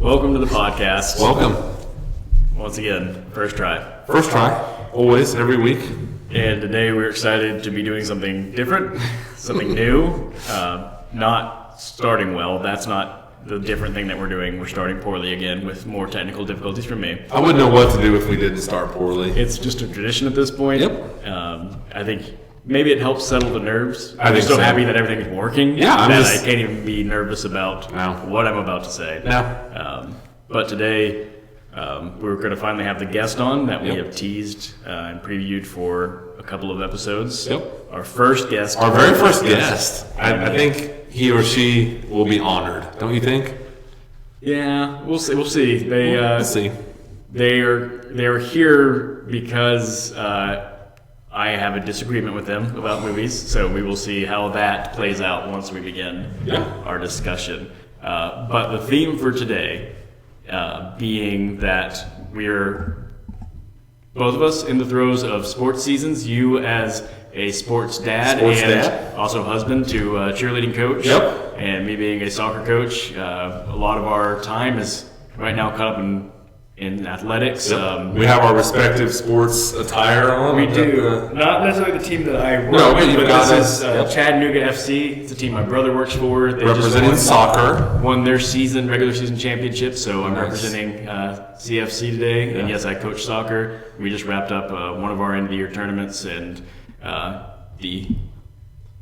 Welcome to the podcast. Welcome. Once again, first try. First try, always, every week. And today we're excited to be doing something different, something new. Not starting well. That's not the different thing that we're doing. We're starting poorly again with more technical difficulties for me. I wouldn't know what to do if we didn't start poorly. It's just a tradition at this point. Yep. I think maybe it helps settle the nerves. I'm just so happy that everything's working. Yeah, I can't even be nervous about what I'm about to say. No. But today, we're going to finally have the guest on that we have teased and previewed for a couple of episodes. Yep. Our first guest. Our very first guest. I think he or she will be honored. Don't you think? Yeah, we'll see. We'll see. We'll see. They are here because I have a disagreement with them about movies, so we will see how that plays out once we begin our discussion. But the theme for today, being that we're both of us in the throes of sports seasons, you as a sports dad also husband to a cheerleading coach, and me being a soccer coach, a lot of our time is right now caught up in athletics. We have our respective sports attire on. We do. Not necessarily the team that I work with, but this is Chattanooga FC. It's a team my brother works for. They representing soccer. Won their regular season championship, so I'm representing CFC today. Yeah. And yes, I coach soccer. We just wrapped up one of our end-of-the-year tournaments, and the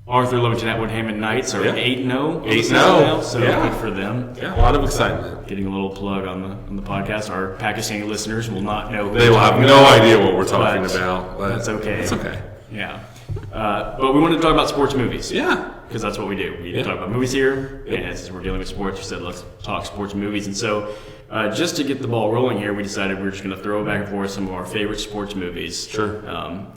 Arthur Lovington Atwood Hammond Knights are 8-0. 8-0 now, so good for them. Yeah, a lot of excitement. Getting a little plug on the podcast. Our Pakistani listeners will not know. They will have no idea what we're talking about. But that's okay. It's okay. Yeah. But we wanted to talk about sports movies. Yeah. Because that's what we do. We talk about movies here. And since we're dealing with sports, we said let's talk sports movies. And so just to get the ball rolling here, we decided we were just going to throw back and forth some of our favorite sports movies. Sure.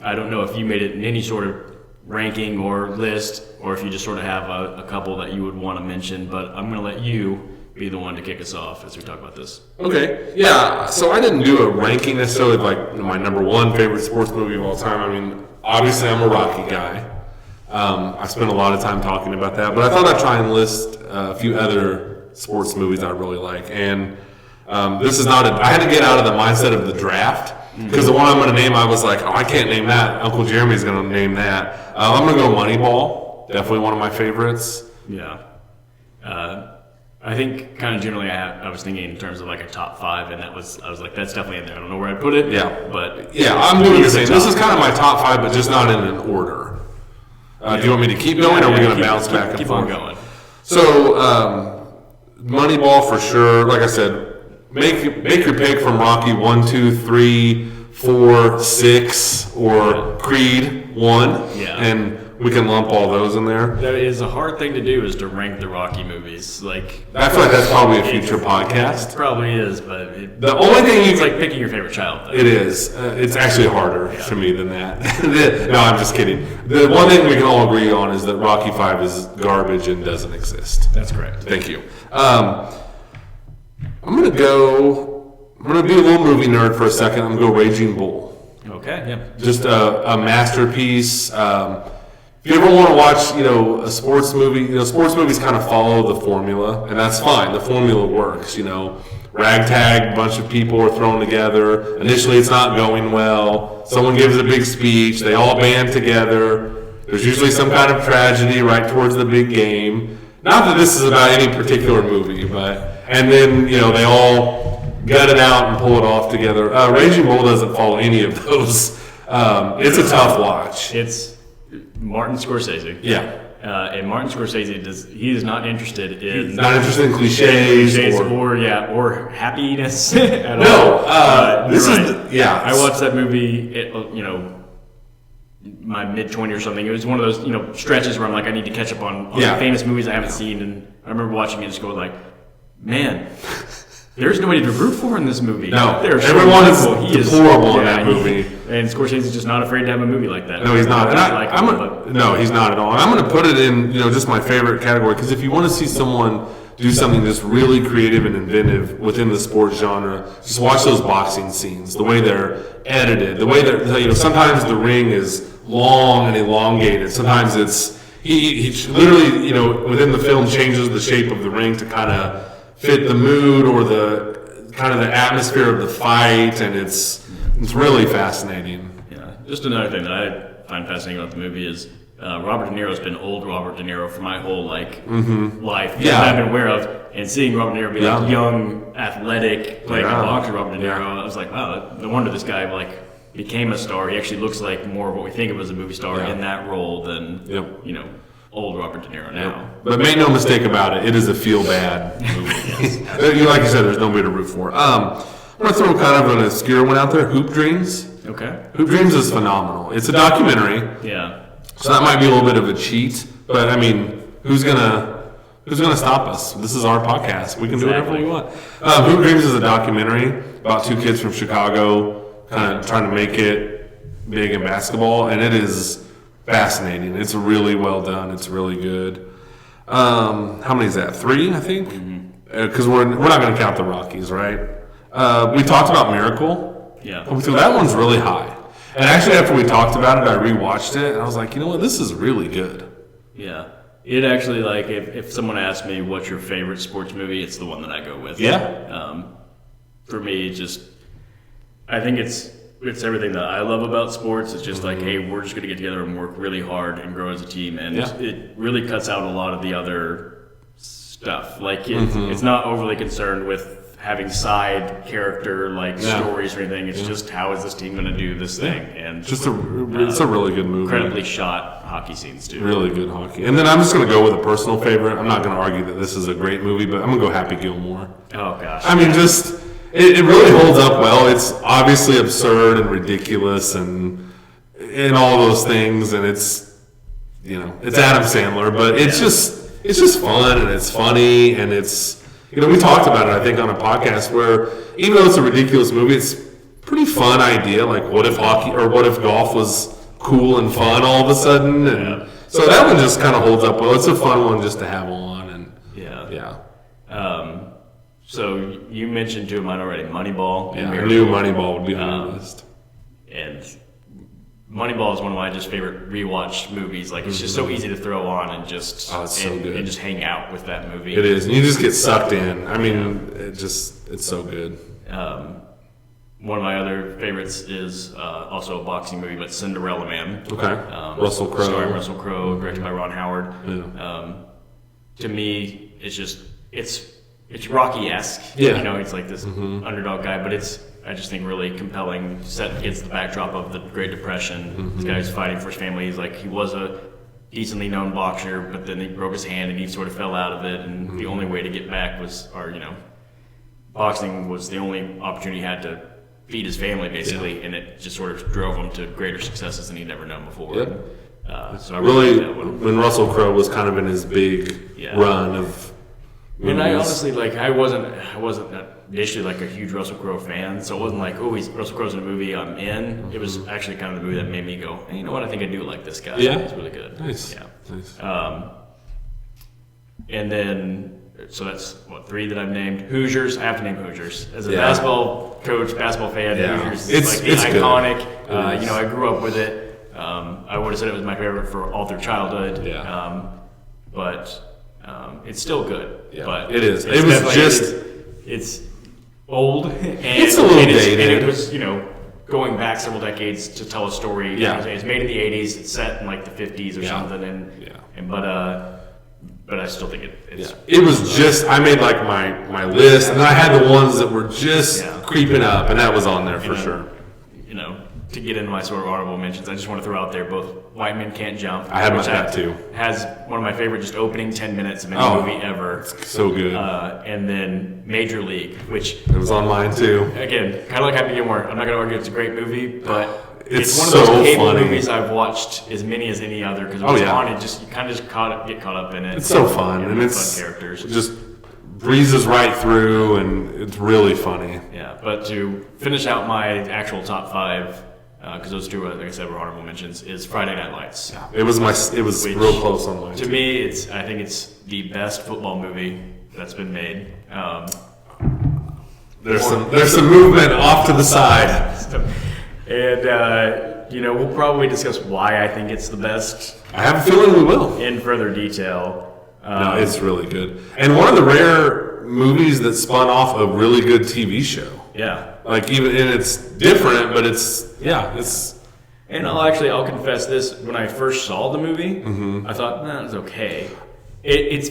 I don't know if you made it in any sort of ranking or list, or if you just sort of have a couple that you would want to mention, but I'm going to let you be the one to kick us off as we talk about this. Okay. Yeah, so I didn't do a ranking necessarily of like my number one favorite sports movie of all time. I mean, obviously I'm a Rocky guy. I spent a lot of time talking about that, but I thought I'd try and list a few other sports movies I really like. And this is not I had to get out of the mindset of the draft. Because the one I'm going to name, I was like, I can't name that. Uncle Jeremy's going to name that. I'm going to go Moneyball. Definitely one of my favorites. Yeah. I think kind of generally I was thinking in terms of like a top five, and I was like, that's definitely in there. I don't know where I'd put it. Yeah. But yeah, I'm doing the same. This is kind of my top five, but just not in an order. Do you want me to keep going, or are we going to bounce back and forth? Keep on going. So, Moneyball for sure. Like I said, Make your pick from Rocky 1, 2, 3, 4, 6, or Creed 1, and we can lump all those in there. That is a hard thing to do, is to rank the Rocky movies. I feel like that's probably a future podcast. It probably is, but the only thing it's like picking your favorite child. Though. It is. It's actually harder for me than that. No, I'm just kidding. The one thing we can all agree on is that Rocky 5 is garbage and doesn't exist. That's correct. Thank you. I'm gonna be a little movie nerd for a second. I'm gonna go Raging Bull. Okay, yeah. Just a masterpiece. If you ever want to watch, a sports movie, sports movies kind of follow the formula, and that's fine. The formula works. Ragtag, bunch of people are thrown together. Initially, it's not going well. Someone gives a big speech. They all band together. There's usually some kind of tragedy right towards the big game. Not that this is about any particular movie, and then, they all gut it out and pull it off together. Raging Bull doesn't follow any of those. It's a tough watch. It's Martin Scorsese. Yeah. And Martin Scorsese he is not interested in... He's not interested in cliches or happiness at all. No, this is... I watched that movie, my mid-20 or something. It was one of those, stretches where I'm like, I need to catch up on the famous movies I haven't seen. And I remember watching it and just going like, man, there's nobody to root for in this movie. No, everyone is deplorable in that movie. And Scorsese's just not afraid to have a movie like that. No, he's not. No, he's not at all. And I'm going to put it in, just my favorite category, because if you want to see someone do something that's really creative and inventive within the sports genre, just watch those boxing scenes, the way they're edited, the way they're, sometimes the ring is long and elongated. Sometimes it's, he literally, within the film changes the shape of the ring to kind of fit the mood or the kind of the atmosphere of the fight, and it's really fascinating. Yeah. Just another thing that I find fascinating about the movie is Robert De Niro's been old Robert De Niro for my whole life that I've been aware of, and seeing Robert De Niro be like young, athletic, like a boxer Robert De Niro, I was like, wow, no wonder this guy like became a star. He actually looks like more of what we think of as a movie star in that role than old Robert De Niro now. But make no mistake about it, it is a feel-bad movie. Like you said, there's nobody to root for. I'm going to throw kind of an obscure one out there, Hoop Dreams. Okay. Hoop Dreams is phenomenal. It's a documentary. Yeah. So that might be a little bit of a cheat, but I mean, who's gonna stop us? This is our podcast. We can do whatever we want. Hoop Dreams is a documentary about two kids from Chicago kind of trying to make it big in basketball, and it is fascinating. It's really well done. It's really good. How many is that? 3, I think? Because we're not going to count the Rockies, right? We talked about Miracle. Yeah. So that one's really high. And actually, after we talked about it, I rewatched it, and I was like, you know what? This is really good. Yeah. It actually, like, if someone asks me what's your favorite sports movie, it's the one that I go with. Yeah. For me, I think it's everything that I love about sports. It's just like, hey, we're just going to get together and work really hard and grow as a team. And it really cuts out a lot of the other stuff. Like, it's not overly concerned with having side character stories or anything. It's just, how is this team going to do this thing? And it's a really good movie. Incredibly shot hockey scenes too. Really good hockey. And then I'm just going to go with a personal favorite. I'm not going to argue that this is a great movie, but I'm going to go Happy Gilmore. Oh gosh. I mean, just it really holds up well. It's obviously absurd and ridiculous and all those things, and it's Adam Sandler, but it's just fun and it's funny and it's. We talked about it, I think, on a podcast where even though it's a ridiculous movie, it's a pretty fun idea. Like, what if golf was cool and fun all of a sudden? And so that one just kind of holds up well. It's a fun one just to have on. And so you mentioned two of mine already, Moneyball. Yeah, I knew Moneyball would be on the list. And Moneyball is one of my favorite rewatch movies. Like, it's just so easy to throw on and just so good. And just hang out with that movie. It is, and you just get sucked in. I mean, it's so good. One of my other favorites is also a boxing movie, but Cinderella Man. Okay. Russell Crowe. Starring Russell Crowe, directed by Ron Howard. Yeah. To me, it's Rocky-esque. Yeah. It's like this underdog guy, but I just think really compelling, set against the backdrop of the Great Depression. This guy's fighting for his family. He was a decently known boxer, but then he broke his hand and he sort of fell out of it. And the only way to get back boxing was the only opportunity he had to feed his family, basically. And it just sort of drove him to greater successes than he'd never known before. Yep. So I really like that one. When Russell Crowe was kind of in his big run of movies. And I honestly, I wasn't initially a huge Russell Crowe fan, so it wasn't like, oh, Russell Crowe's in a movie I'm in. It was actually kind of the movie that made me go, hey, you know what, I think I do like this guy. Yeah. He's really good. Nice. Yeah. Nice. And then, so that's, 3 that I've named. Hoosiers, I have to name Hoosiers. As a basketball coach, basketball fan, Hoosiers is it's iconic. Good. I grew up with it. I would have said it was my favorite for all through childhood. Yeah. But it's still good. Yeah. But it is. It was just... It's old, and it's a little dated. And it was, going back several decades to tell a story. Yeah. It's made in the 80s. It's set in the 50s or something. But I still think it's... It was just... I made my list, and I had the ones that were just creeping up, and that was on there for sure. To get into my sort of honorable mentions, I just want to throw out there both White Men Can't Jump. I had that too. Has one of my favorite just opening 10 minutes of any movie ever. It's so good. And then Major League, which... It was on mine too. Again, kind of like Happy Gilmore. I'm not going to argue it's a great movie, but it's one of those cable movies I've watched as many as any other because it was on and you kind of just get caught up in it. It's so fun. And it's fun characters. Just breezes right through and it's really funny. Yeah, but to finish out my actual top 5... because those two, like I said, were honorable mentions, is Friday Night Lights. Yeah, it was real close on mine. To me, I think it's the best football movie that's been made. There's some movement off to the side, and we'll probably discuss why I think it's the best. I have a feeling we will in further detail. No, it's really good, and one of the rare movies that spun off a really good TV show. Yeah. Like and it's different, but it's. And I'll confess this. When I first saw the movie, I thought, it was okay. It's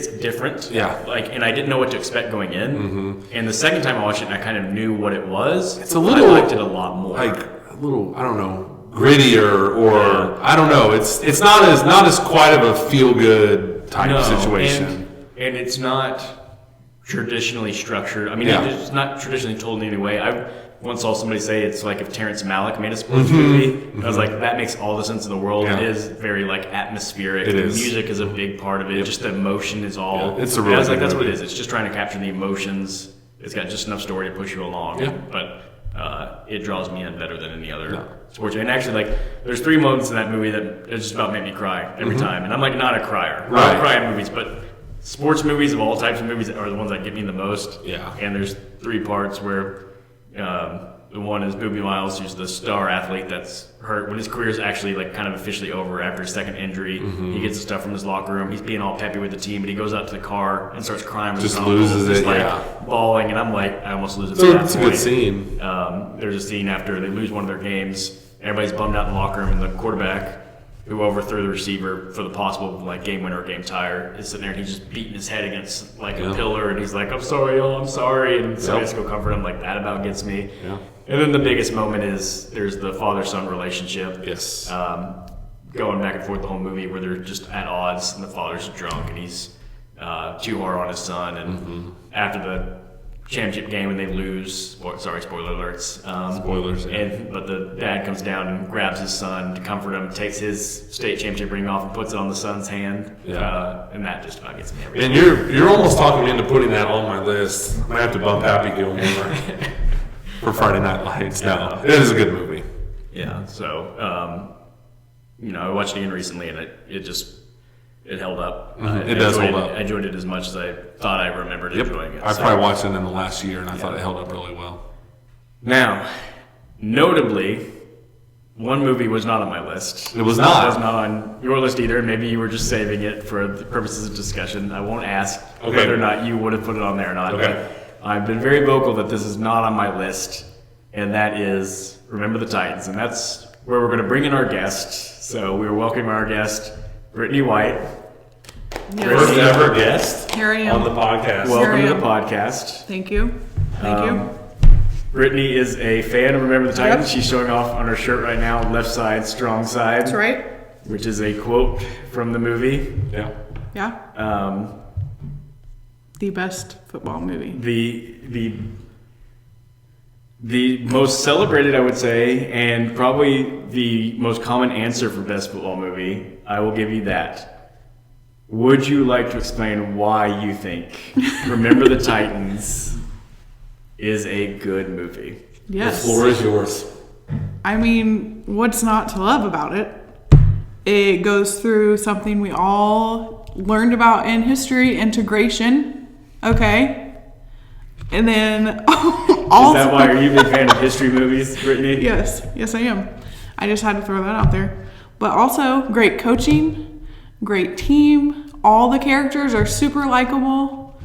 different. Yeah. And I didn't know what to expect going in. And the second time I watched it, and I kind of knew what it was. It's a little. I liked it a lot more. Like a little, I don't know, grittier, or I don't know. It's not as quite of a feel good type situation. And it's not traditionally structured. I mean, it's not traditionally told in any way. I once saw somebody say it's like if Terrence Malick made a sports movie. I was like, that makes all the sense in the world. Yeah. It is very atmospheric. It The is. music is a big part of it. Just the emotion is all. Yeah, it's a really I was like, good that's what movie. it is. It's just trying to capture the emotions. It's got just enough story to push you along. Yeah. But it draws me in better than any other sports. And actually, there's 3 moments in that movie that it just about made me cry every time. And I'm not a crier. Right. I don't cry in movies, but sports movies of all types of movies are the ones that get me the most. Yeah. And there's 3 parts where the one is Boobie Miles, who's the star athlete that's hurt when his career is actually kind of officially over after his second injury. He gets the stuff from his locker room. He's being all peppy with the team, but he goes out to the car and starts crying. With Just his uncle, loses it, bawling, and I'm like, I almost lose it. So at it's a that good point. scene. There's a scene after they lose one of their games. Everybody's bummed out in the locker room, and the quarterback, who overthrew the receiver for the possible game winner or game tire, is sitting there and he's just beating his head against a pillar, and he's like, "I'm sorry, I'm sorry," and somebody has to go comfort him. That about gets me. Yeah. And then the biggest moment is there's the father-son relationship. Yes. Going back and forth the whole movie where they're just at odds, and the father's drunk and he's too hard on his son, and after the championship game when they lose, sorry, spoiler alerts. Spoilers. Yeah. But the dad comes down and grabs his son to comfort him, takes his state championship ring off and puts it on the son's hand. Yeah. And that just about gets me every And time. you're almost talking me into putting that on my list. I might have to bump Happy Gilmore for Friday Night Lights. No, it is a good movie. Yeah. So, I watched it again recently, and it held up. It does hold up. I enjoyed it as much as I thought I remembered enjoying it. I probably watched it in the last year, and I thought it held up really well. Now, notably, one movie was not on my list. It was not. It was not on your list either. Maybe you were just saving it for the purposes of discussion. I won't ask whether or not you would have put it on there or not. Okay. But I've been very vocal that this is not on my list, and that is Remember the Titans. And that's where we're going to bring in our guest. So we are welcoming our guest, Brittany White. First ever guest Here I am. on the podcast. Welcome to I the am. podcast. Thank you. Thank you. Brittany is a fan of Remember the Titans. Yep. She's showing off on her shirt right now, left side, strong side. That's right. Which is a quote from the movie. Yeah. Yeah. The best football movie. The most celebrated, I would say, and probably the most common answer for best football movie. I will give you that. Would you like to explain why you think Remember the Titans is a good movie? Yes. The floor is yours. I mean, what's not to love about it? It goes through something we all learned about in history, integration. Okay. And then all. Is that why? Are you a big fan of history movies, Brittany? Yes, I am. I just had to throw that out there. But also, great coaching, great team. All the characters are super likable.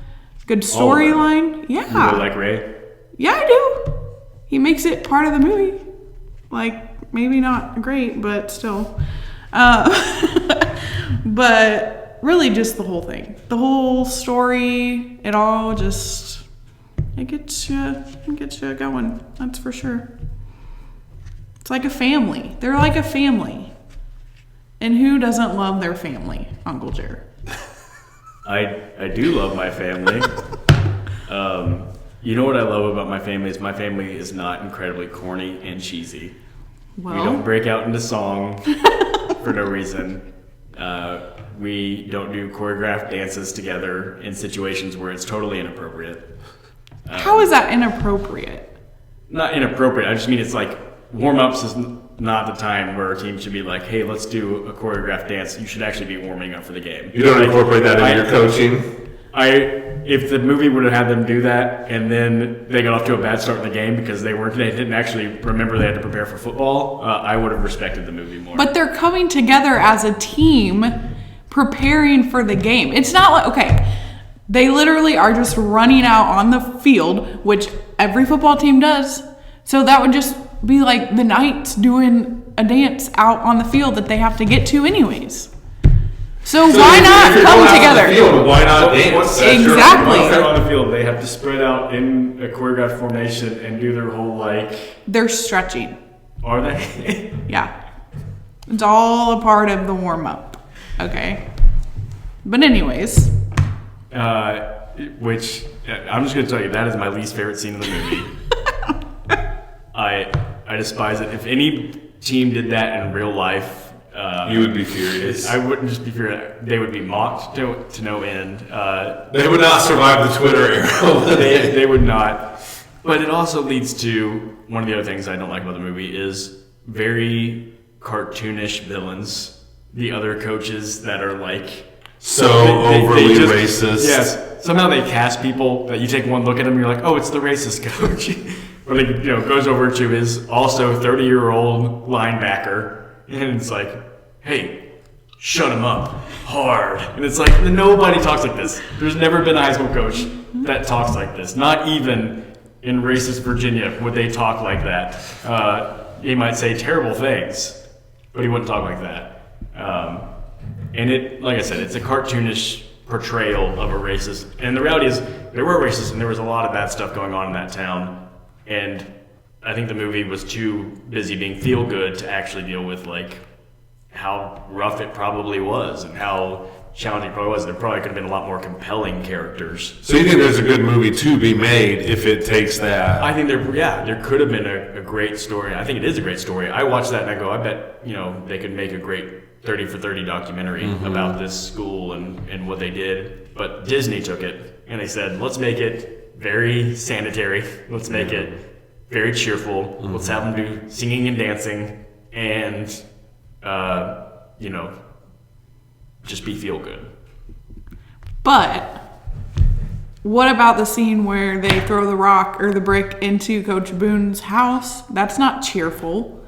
Good storyline. You Yeah. really like Ray? Yeah, I do. He makes it part of the movie. Maybe not great, but still. But really just the whole thing. The whole story, it all just, it gets you going. That's for sure. It's like a family. They're like a family. And who doesn't love their family, Uncle Jared? I do love my family. You know what I love about my family is not incredibly corny and cheesy. Well, We don't break out into song for no reason. We don't do choreographed dances together in situations where it's totally inappropriate. how is that inappropriate? Not inappropriate. I just mean it's like warm-ups is not the time where a team should be like, hey, let's do a choreographed dance. You should actually be warming up for the game. You don't incorporate that in your coaching? If the movie would have had them do that and then they got off to a bad start in the game because they didn't actually remember they had to prepare for football, I would have respected the movie more. But they're coming together as a team preparing for the game. It's not like, okay, They literally are just running out on the field, which every football team does. So that would just be like the Knights doing a dance out on the field that they have to get to anyways. So why not come together? Field, why not dance? Exactly. Once they're on the field, they have to spread out in a choreographed formation and do their whole They're stretching. Are they? Yeah. It's all a part of the warm-up. Okay. But anyways. Which, I'm just going to tell you, that is my least favorite scene in the movie. I despise it. If any team did that in real life, you would be furious. I wouldn't just be furious. They would be mocked to no end. They would not survive the Twitter era. They would not. But it also leads to one of the other things I don't like about the movie is very cartoonish villains. The other coaches that are so overly racist. Yes. Somehow they cast people that you take one look at them and you're like, oh, it's the racist coach. Or goes over to his also 30-year-old linebacker and it's like, hey, shut him up hard. And it's like, nobody talks like this. There's never been a high school coach that talks like this. Not even in racist Virginia would they talk like that. He might say terrible things, but he wouldn't talk like that. And it, like I said, it's a cartoonish portrayal of a racist. And the reality is, there were racists and there was a lot of bad stuff going on in that town. And I think the movie was too busy being feel good to actually deal with how rough it probably was and how challenging it probably was. There probably could have been a lot more compelling characters. So you think there's a good movie to be made if it takes that? I think there could have been a great story. I think it is a great story. I watched that and I go, I bet they could make a great 30 for 30 documentary about this school and what they did. But Disney took it and they said, let's make it very sanitary. Let's make it very cheerful. Let's have them do singing and dancing and, just be feel good. But what about the scene where they throw the rock or the brick into Coach Boone's house? That's not cheerful.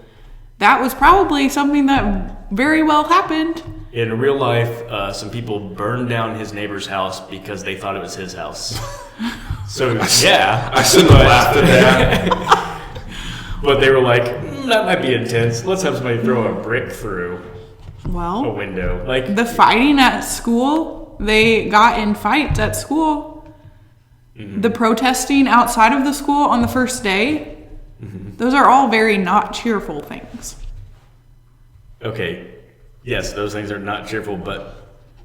That was probably something that very well happened. In real life, some people burned down his neighbor's house because they thought it was his house. So, yeah. I shouldn't have laughed at that. But they were like, that might be intense. Let's have somebody throw a brick through a Well, window. the fighting at school, they got in fights at school. The protesting outside of the school on the first day, those are all very not cheerful things. Okay. Yes, those things are not cheerful, but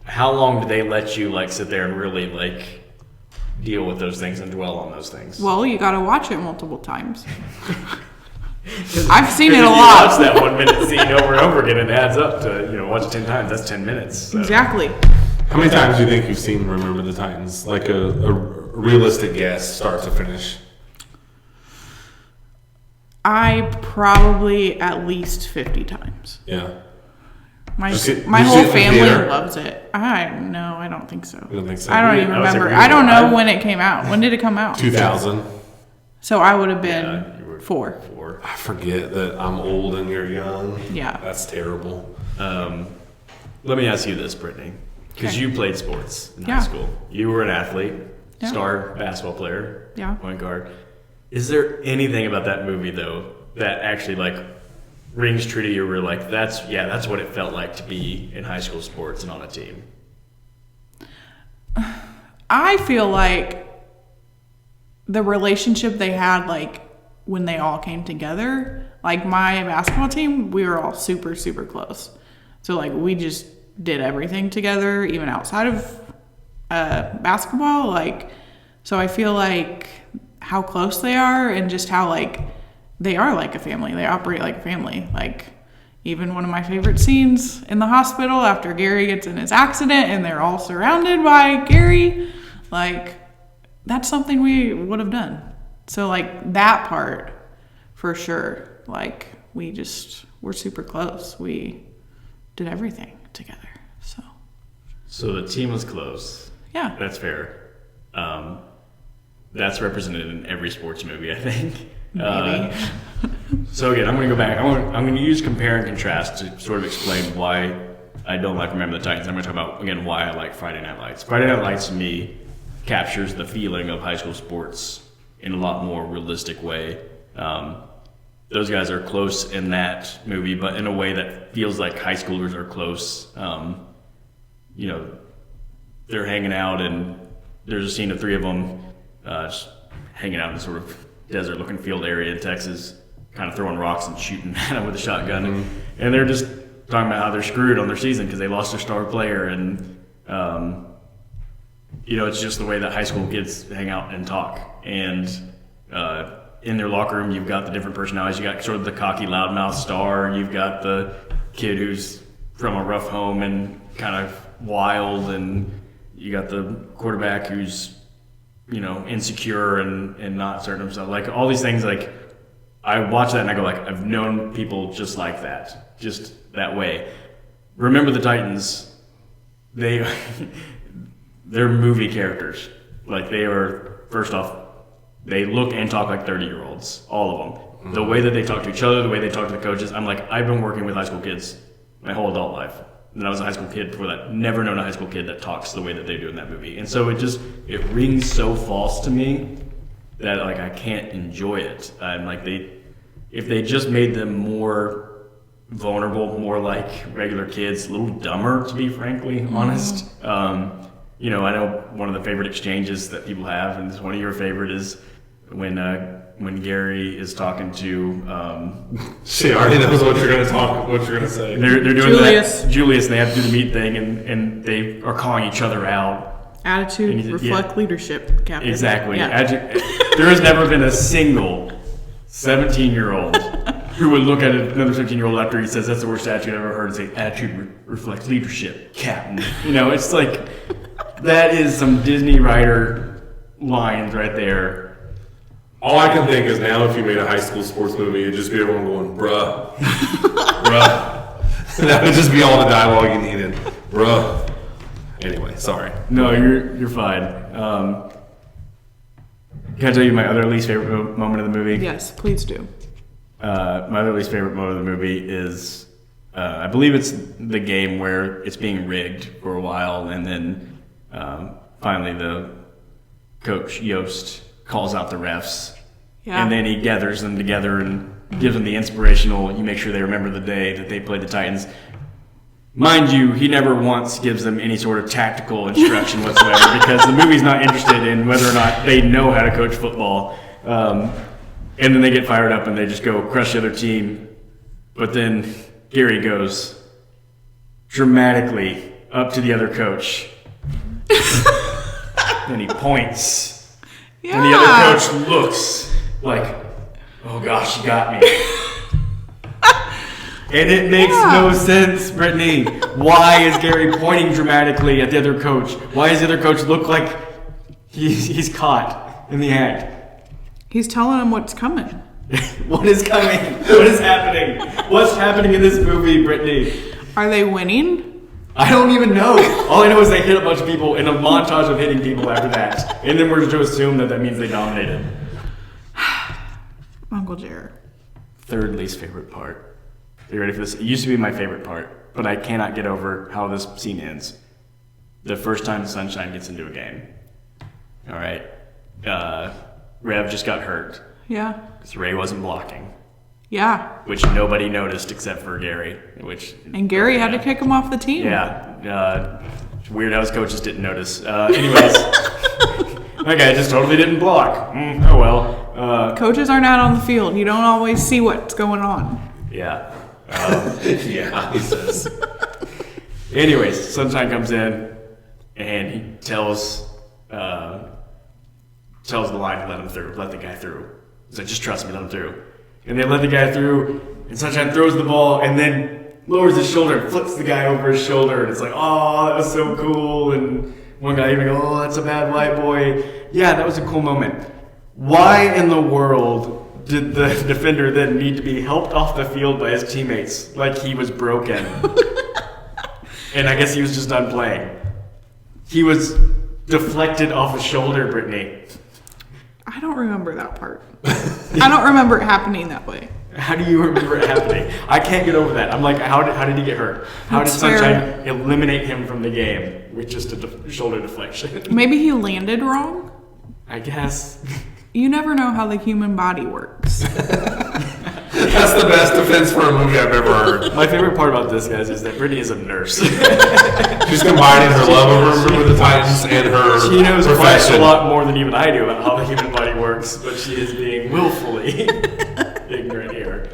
how long do they let you sit there and really deal with those things and dwell on those things? Well, you got to watch it multiple times. I've seen it a lot. You watch that 1 minute scene over and over again, it adds up to watch it 10 times. That's 10 minutes. So. Exactly. How many times do you think you've seen Remember the Titans? Like a realistic guess, start to finish. I probably at least 50 times. Yeah. My Did you see whole it in the family theater? loves it. I don't think so. You don't think so? I don't even I was remember. like, I don't know five? when it came out. When did it come out? 2000. So I would have been Yeah, you were 4. I forget that I'm old and you're young. Yeah. That's terrible. Let me ask you this, Brittany, because Okay. you played sports in Yeah. high school. You were an athlete, Yeah. star basketball player, Yeah. point guard. Is there anything about that movie though that actually rings true to you? Where that's what it felt like to be in high school sports and on a team. I feel like the relationship they had, when they all came together, my basketball team, we were all super, super close. So, we just did everything together, even outside of basketball. So I feel how close they are and just how, they are like a family. They operate like a family. Even one of my favorite scenes in the hospital after Gary gets in his accident and they're all surrounded by Gary, that's something we would have done. So that part for sure, we're super close. We did everything together. So the team was close. Yeah. That's fair. That's represented in every sports movie, I think. Maybe. So again, I'm going to go back. I'm going to use compare and contrast to sort of explain why I don't like Remember the Titans. I'm going to talk about, again, why I like Friday Night Lights. Friday Night Lights to me captures the feeling of high school sports in a lot more realistic way. Those guys are close in that movie, but in a way that feels like high schoolers are close. You know, they're hanging out, and there's a scene of three of them just hanging out in a sort of desert-looking field area in Texas, kind of throwing rocks and shooting at them with a shotgun. Mm-hmm. And they're just talking about how they're screwed on their season because they lost their star player. And, you know, it's just the way that high school kids hang out and talk. And in their locker room, you've got the different personalities. You got sort of the cocky loudmouth star. You've got the kid who's from a rough home and kind of wild. And you got the quarterback who's, you know, insecure and not certain of himself. Like, all these things, like, I watch that and I go, like, I've known people just like that, just that way. Remember the Titans, they're movie characters. Like, they are, first off, they look and talk like 30-year-olds, all of them. Mm-hmm. The way that they talk to each other, the way they talk to the coaches, I'm like, I've been working with high school kids my whole adult life. And I was a high school kid before that. Never known a high school kid that talks the way that they do in that movie. And so it rings so false to me that, like, I can't enjoy it. I'm like, if they just made them more vulnerable, more like regular kids, a little dumber, to be frankly honest. You know, I know one of the favorite exchanges that people have, and one of your favorite is when Gary is talking to She already knows what you're gonna say. They're doing Julius. Julius, and they have to do the meat thing, and they are calling each other out. Attitude, reflect leadership, Captain. Exactly. Yeah. There has never been a single 17-year-old who would look at another 17-year-old after he says that's the worst attitude I've ever heard and say, attitude reflects leadership, Captain. You know, it's like, that is some Disney writer lines right there. All I can think is now if you made a high school sports movie, it'd just be everyone going, bruh. Bruh. That would just be all the dialogue you needed. Bruh. Anyway, sorry. No, you're fine. Can I tell you my other least favorite moment of the movie? Yes, please do. My other least favorite moment of the movie is, I believe it's the game where it's being rigged for a while, and then finally the coach, Yost, calls out the refs. Yeah. And then he gathers them together and gives them the inspirational, you make sure they remember the day that they played the Titans. Mind you, he never once gives them any sort of tactical instruction whatsoever because the movie's not interested in whether or not they know how to coach football. And then they get fired up and they just go crush the other team. But then Gary goes dramatically up to the other coach. And he points. Yeah. And the other coach looks like, oh gosh, you got me. And it makes no sense, Brittany. Why is Gary pointing dramatically at the other coach? Why does the other coach look like he's caught in the act? He's telling him what's coming. What is coming? What is happening? What's happening in this movie, Brittany? Are they winning? I don't even know. All I know is they hit a bunch of people in a montage of hitting people after that. And then we're to assume that means they dominated. Uncle Jared. Third least favorite part. Are you ready for this? It used to be my favorite part, but I cannot get over how this scene ends. The first time Sunshine gets into a game. All right. Rev just got hurt Yeah. because Ray wasn't blocking, Yeah. which nobody noticed except for Gary. And Gary had to kick him off the team. Yeah. Weird how his coaches didn't notice. Anyways, that guy just totally didn't block. Oh well. Coaches aren't out on the field. You don't always see what's going on. Yeah. Yeah, he says. Anyways, Sunshine comes in and he tells the line to let him through, let the guy through. He's like, just trust me, let him through. And they let the guy through, and Sunshine throws the ball and then lowers his shoulder and flips the guy over his shoulder. And it's like, oh, that was so cool. And one guy even goes, oh, that's a bad white boy. Yeah, that was a cool moment. Why in the world did the defender then need to be helped off the field by his teammates like he was broken? And I guess he was just done playing. He was deflected off his shoulder, Brittany. I don't remember that part. I don't remember it happening that way. How do you remember it happening? I can't get over that. I'm like, how did he get hurt? How That's did Sunshine eliminate him from the game with just a shoulder deflection? Maybe he landed wrong. I guess. You never know how the human body works. That's the best defense for a movie I've ever heard. My favorite part about this, guys, is that Brittany is a nurse. She's combining her love of the Titans and her She knows quite profession. a lot more than even I do about how the human body works, but she is being willfully ignorant here.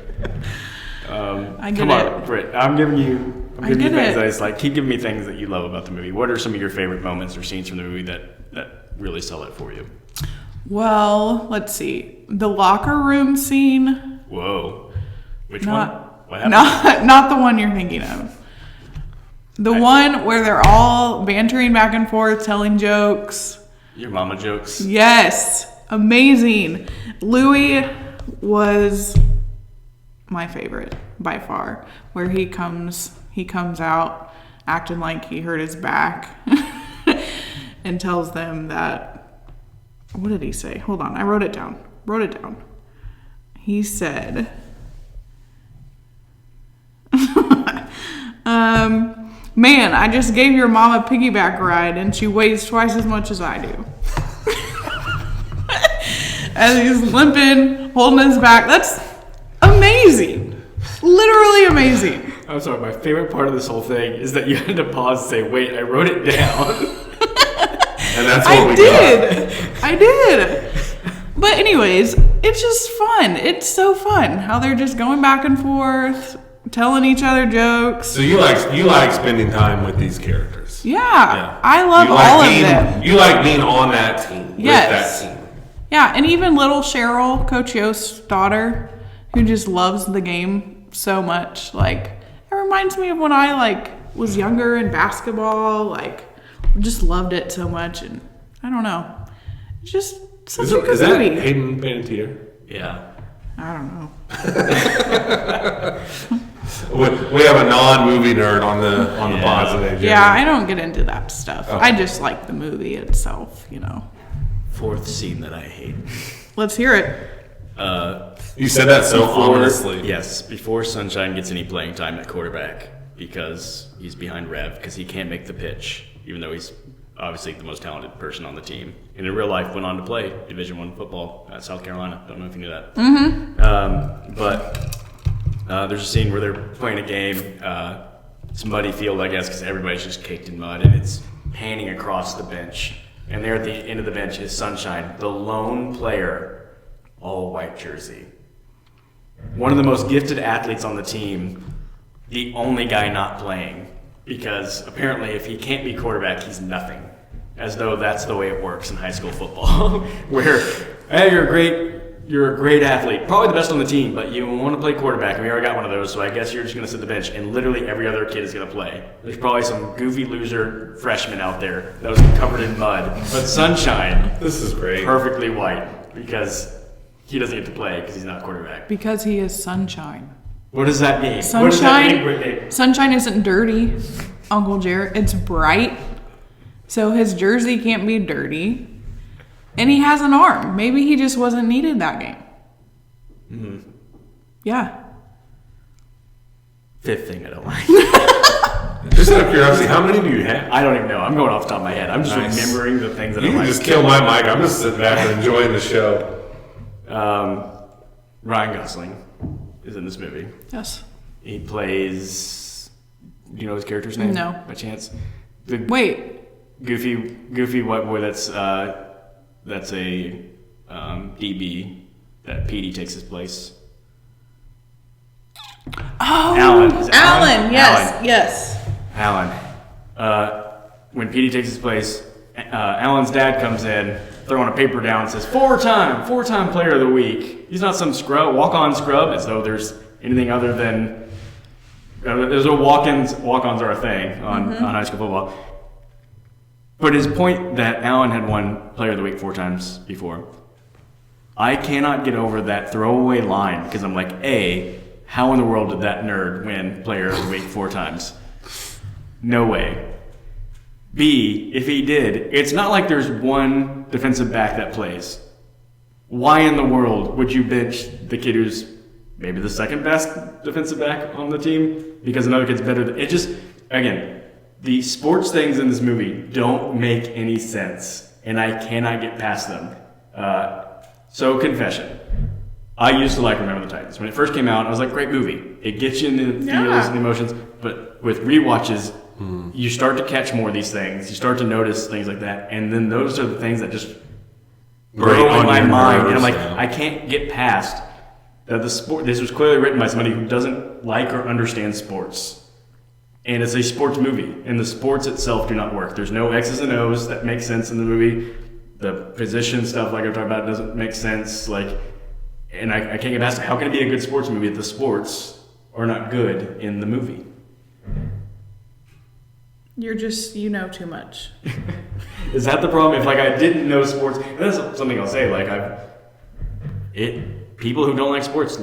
I get Come it. on, Britt. I'm giving you I things get that I it. just like. Keep giving me things that you love about the movie. What are some of your favorite moments or scenes from the movie that really sell it for you? Well, let's see. The locker room scene. Whoa. Which one? What happened? Not the one you're thinking of. The one where they're all bantering back and forth, telling jokes. Your mama jokes. Yes, amazing. Louis was my favorite by far. Where he comes out acting like he hurt his back and tells them that. What did he say? Hold on, I wrote it down. He said, man, I just gave your mom a piggyback ride and she weighs twice as much as I do. As he's limping, holding his back. That's amazing. Literally amazing. I'm sorry, my favorite part of this whole thing is that you had to pause and say, wait, I wrote it down. And that's what we got. I did. But anyways, it's just fun. It's so fun how they're just going back and forth, telling each other jokes. So you like spending time with these characters. Yeah. I love all of them. You like being on that team. Yes. With that team. Yeah, and even little Cheryl, Coach Yost's daughter, who just loves the game so much. Like, it reminds me of when I was younger in basketball. Just loved it so much, and I don't know. It's just such a good Is that movie. Hayden Panettiere? Yeah. I don't know. We have a non-movie nerd on the pod today. Jeremy. Yeah, I don't get into that stuff. Okay. I just like the movie itself, Fourth scene that I hate. Let's hear it. You said that so ominously. Yes, before Sunshine gets any playing time at quarterback because he's behind Rev because he can't make the pitch, even though he's obviously the most talented person on the team. And in real life, went on to play Division I football at South Carolina. Don't know if you knew that. Mm-hmm. But there's a scene where they're playing a game, some muddy field, I guess, because everybody's just caked in mud, and it's panning across the bench. And there at the end of the bench is Sunshine, the lone player, all white jersey. One of the most gifted athletes on the team, the only guy not playing. Because apparently if he can't be quarterback, he's nothing. As though that's the way it works in high school football. Where, hey, you're a great athlete, probably the best on the team, but you want to play quarterback, and we already got one of those, so I guess you're just going to sit the bench, and literally every other kid is going to play. There's probably some goofy loser freshman out there that was covered in mud. But Sunshine, This is great. perfectly white, because he doesn't get to play because he's not quarterback. Because he is sunshine. What does that mean? What does that mean, Sunshine. Brittany? Sunshine isn't dirty, Uncle Jared. It's bright. So his jersey can't be dirty. And he has an arm. Maybe he just wasn't needed that game. Mm-hmm. Yeah. Fifth thing I don't like. Just out of curiosity, how many do you have? I don't even know. I'm going off the top of my head. I'm just Nice. remembering the things that You I can like. just kill my mic. I'm just sitting back and enjoying the show. Ryan Gosling is in this movie. Yes. He plays. Do you know his character's name? No. By chance? The Wait. goofy white boy that's a DB that Petey takes his place. Oh, Alan. Is it Alan. Yes. Alan. Yes. Alan. When Petey takes his place, Alan's dad comes in, throwing a paper down, and says, four-time player of the week. He's not some scrub, walk-on scrub, as though there's anything other than there's no walk-ons are a thing on high school football. But his point that Alan had won player of the week 4 times before, I cannot get over that throwaway line because I'm like, A, how in the world did that nerd win player of the week 4 times? No way. B, if he did, it's not like there's one defensive back that plays. Why in the world would you bench the kid who's maybe the second best defensive back on the team because another kid's better. It just, again, the sports things in this movie don't make any sense, and I cannot get past them. So confession. I used to like Remember the Titans. When it first came out, I was like, great movie. It gets you in the feels and the emotions, but with rewatches, you start to catch more of these things. You start to notice things like that, and then those are the things that just grow in my mind. And I'm like, I can't get past that the sport. This was clearly written by somebody who doesn't like or understand sports. And it's a sports movie, and the sports itself do not work. There's no X's and O's that make sense in the movie. The position stuff, like I'm talking about, doesn't make sense. And I can't get past it. How can it be a good sports movie if the sports are not good in the movie? You're just, you know too much. Is that the problem? If I didn't know sports, and that's something I'll say. People who don't like sports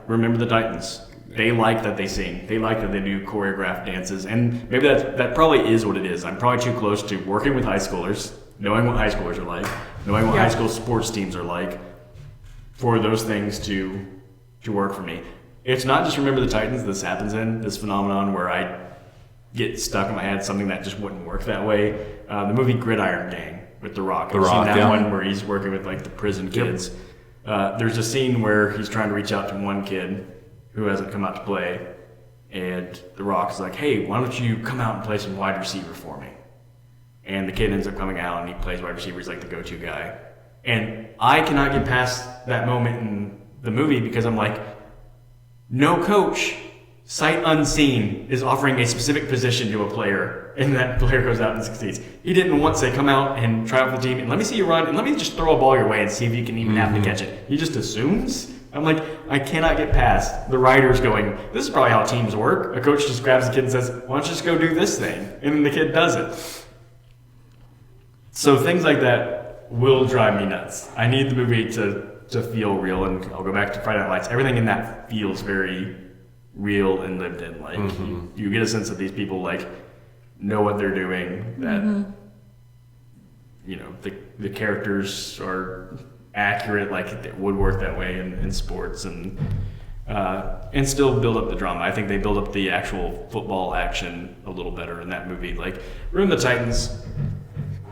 Remember the Titans. They like that they sing. They like that they do choreographed dances, and maybe that probably is what it is. I'm probably too close to working with high schoolers, knowing what high schoolers are like, knowing what high school sports teams are like, for those things to work for me. It's not just Remember the Titans this happens in, this phenomenon where I get stuck in my head something that just wouldn't work that way. The movie Gridiron Gang with The Rock. I've seen that one where he's working with the prison kids. There's a scene where he's trying to reach out to one kid who hasn't come out to play, and The Rock's like, hey, why don't you come out and play some wide receiver for me? And the kid ends up coming out and he plays wide receiver. He's like the go-to guy. And I cannot get past that moment in the movie because I'm like, no coach, sight unseen, is offering a specific position to a player, and that player goes out and succeeds. He didn't once say, come out and try out for the team, and let me see you run, and let me just throw a ball your way and see if you can even have to catch it. He just assumes. I'm like, I cannot get past the writers going, this is probably how teams work. A coach just grabs the kid and says, why don't you just go do this thing? And then the kid does it. So things like that will drive me nuts. I need the movie to feel real, and I'll go back to Friday Night Lights. Everything in that feels very real and lived in. You get a sense that these people know what they're doing, that the characters are accurate, it would work that way in sports, and still build up the drama. I think they build up the actual football action a little better in that movie. Remember the Titans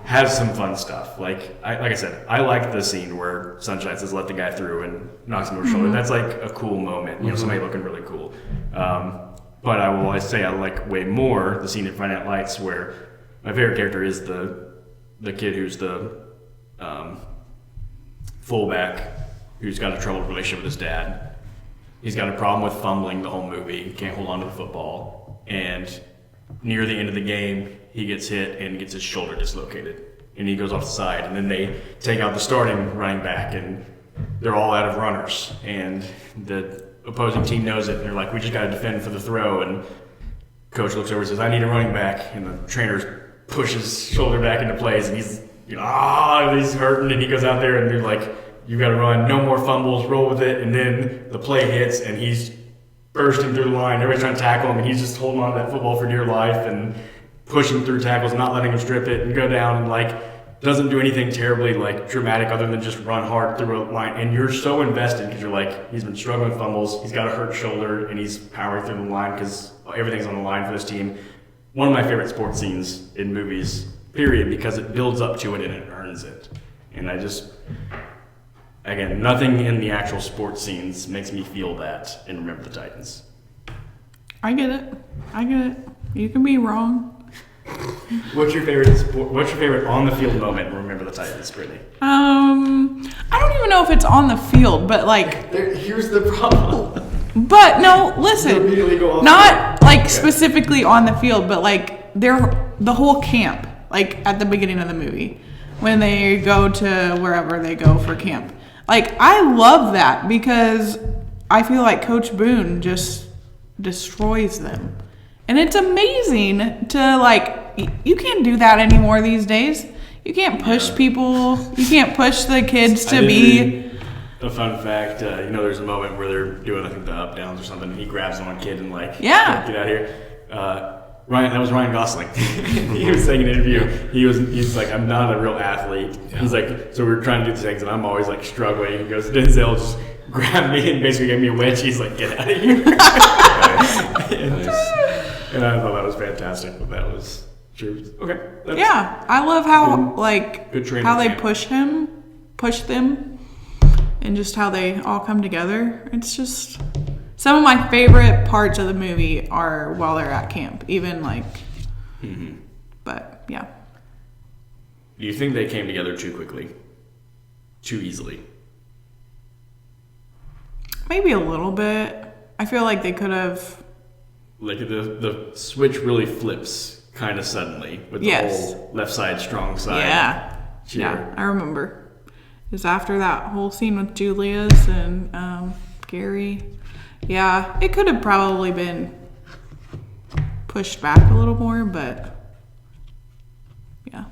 has some fun stuff. Like I said, I like the scene where Sunshine says let the guy through and knocks him over the shoulder. That's a cool moment, somebody looking really cool. But I will always say I like way more the scene in Friday Night Lights where my favorite character is the kid who's the fullback who's got a troubled relationship with his dad. He's got a problem with fumbling the whole movie, can't hold on to the football, and near the end of the game, he gets hit and gets his shoulder dislocated, and he goes off the side, and then they take out the starting running back, and they're all out of runners, and the opposing team knows it, and they're like, we just got to defend for the throw, and coach looks over and says, I need a running back, and the trainer pushes his shoulder back into place, and he's he's hurting, and he goes out there, and they're like, you got to run, no more fumbles, roll with it, and then the play hits, and he's bursting through the line, everybody's trying to tackle him, and he's just holding on to that football for dear life, and pushing through tackles, not letting him strip it, and go down, and doesn't do anything terribly dramatic other than just run hard through a line, and you're so invested because you're he's been struggling with fumbles, he's got a hurt shoulder, and he's powering through the line because everything's on the line for this team. One of my favorite sports scenes in movies, period, because it builds up to it and it earns it. And again, nothing in the actual sports scenes makes me feel that in Remember the Titans. I get it. You can be wrong. What's your favorite on the field moment in Remember the Titans, Brittany? I don't even know if it's on the field, but here's the problem. But no, listen. You immediately go off not specifically on the field, but the whole camp, at the beginning of the movie, when they go to wherever they go for camp. I love that because I feel like Coach Boone just destroys them. And it's amazing to you can't do that anymore these days. You can't push people. You can't push the kids to be. A fun fact, there's a moment where they're doing, I think, the up downs or something, and he grabs one kid and get out of here. That was Ryan Gosling. He was saying in an interview, he's like, I'm not a real athlete. Yeah. He's like, so we're trying to do these things, and I'm always struggling. He goes, Denzel just grabbed me and basically gave me a wedge. He's like, "Get out of here!" And I thought that was fantastic. But that was true. Okay. Yeah, I love how good training how they camp. push them, and just how they all come together. It's just some of my favorite parts of the movie are while they're at camp. Even but yeah. Do you think they came together too quickly, too easily? Maybe a little bit. I feel like they could have. Like the switch really flips kind of suddenly with the whole left side, strong side. Yeah. cheer. Yeah, I remember. It was after that whole scene with Julius and Gary. Yeah, it could have probably been pushed back a little more, but yeah.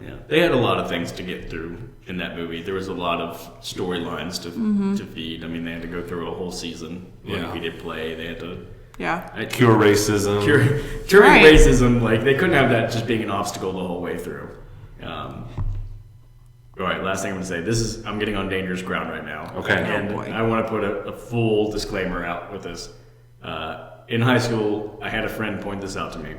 Yeah, they had a lot of things to get through in that movie. There was a lot of storylines to feed. I mean, they had to go through a whole season. When we did play, they had to cure racism. Curing racism, like they couldn't have that just being an obstacle the whole way through. All right, last thing I'm going to say. I'm getting on dangerous ground right now. Okay. And I want to put a full disclaimer out with this. In high school, I had a friend point this out to me,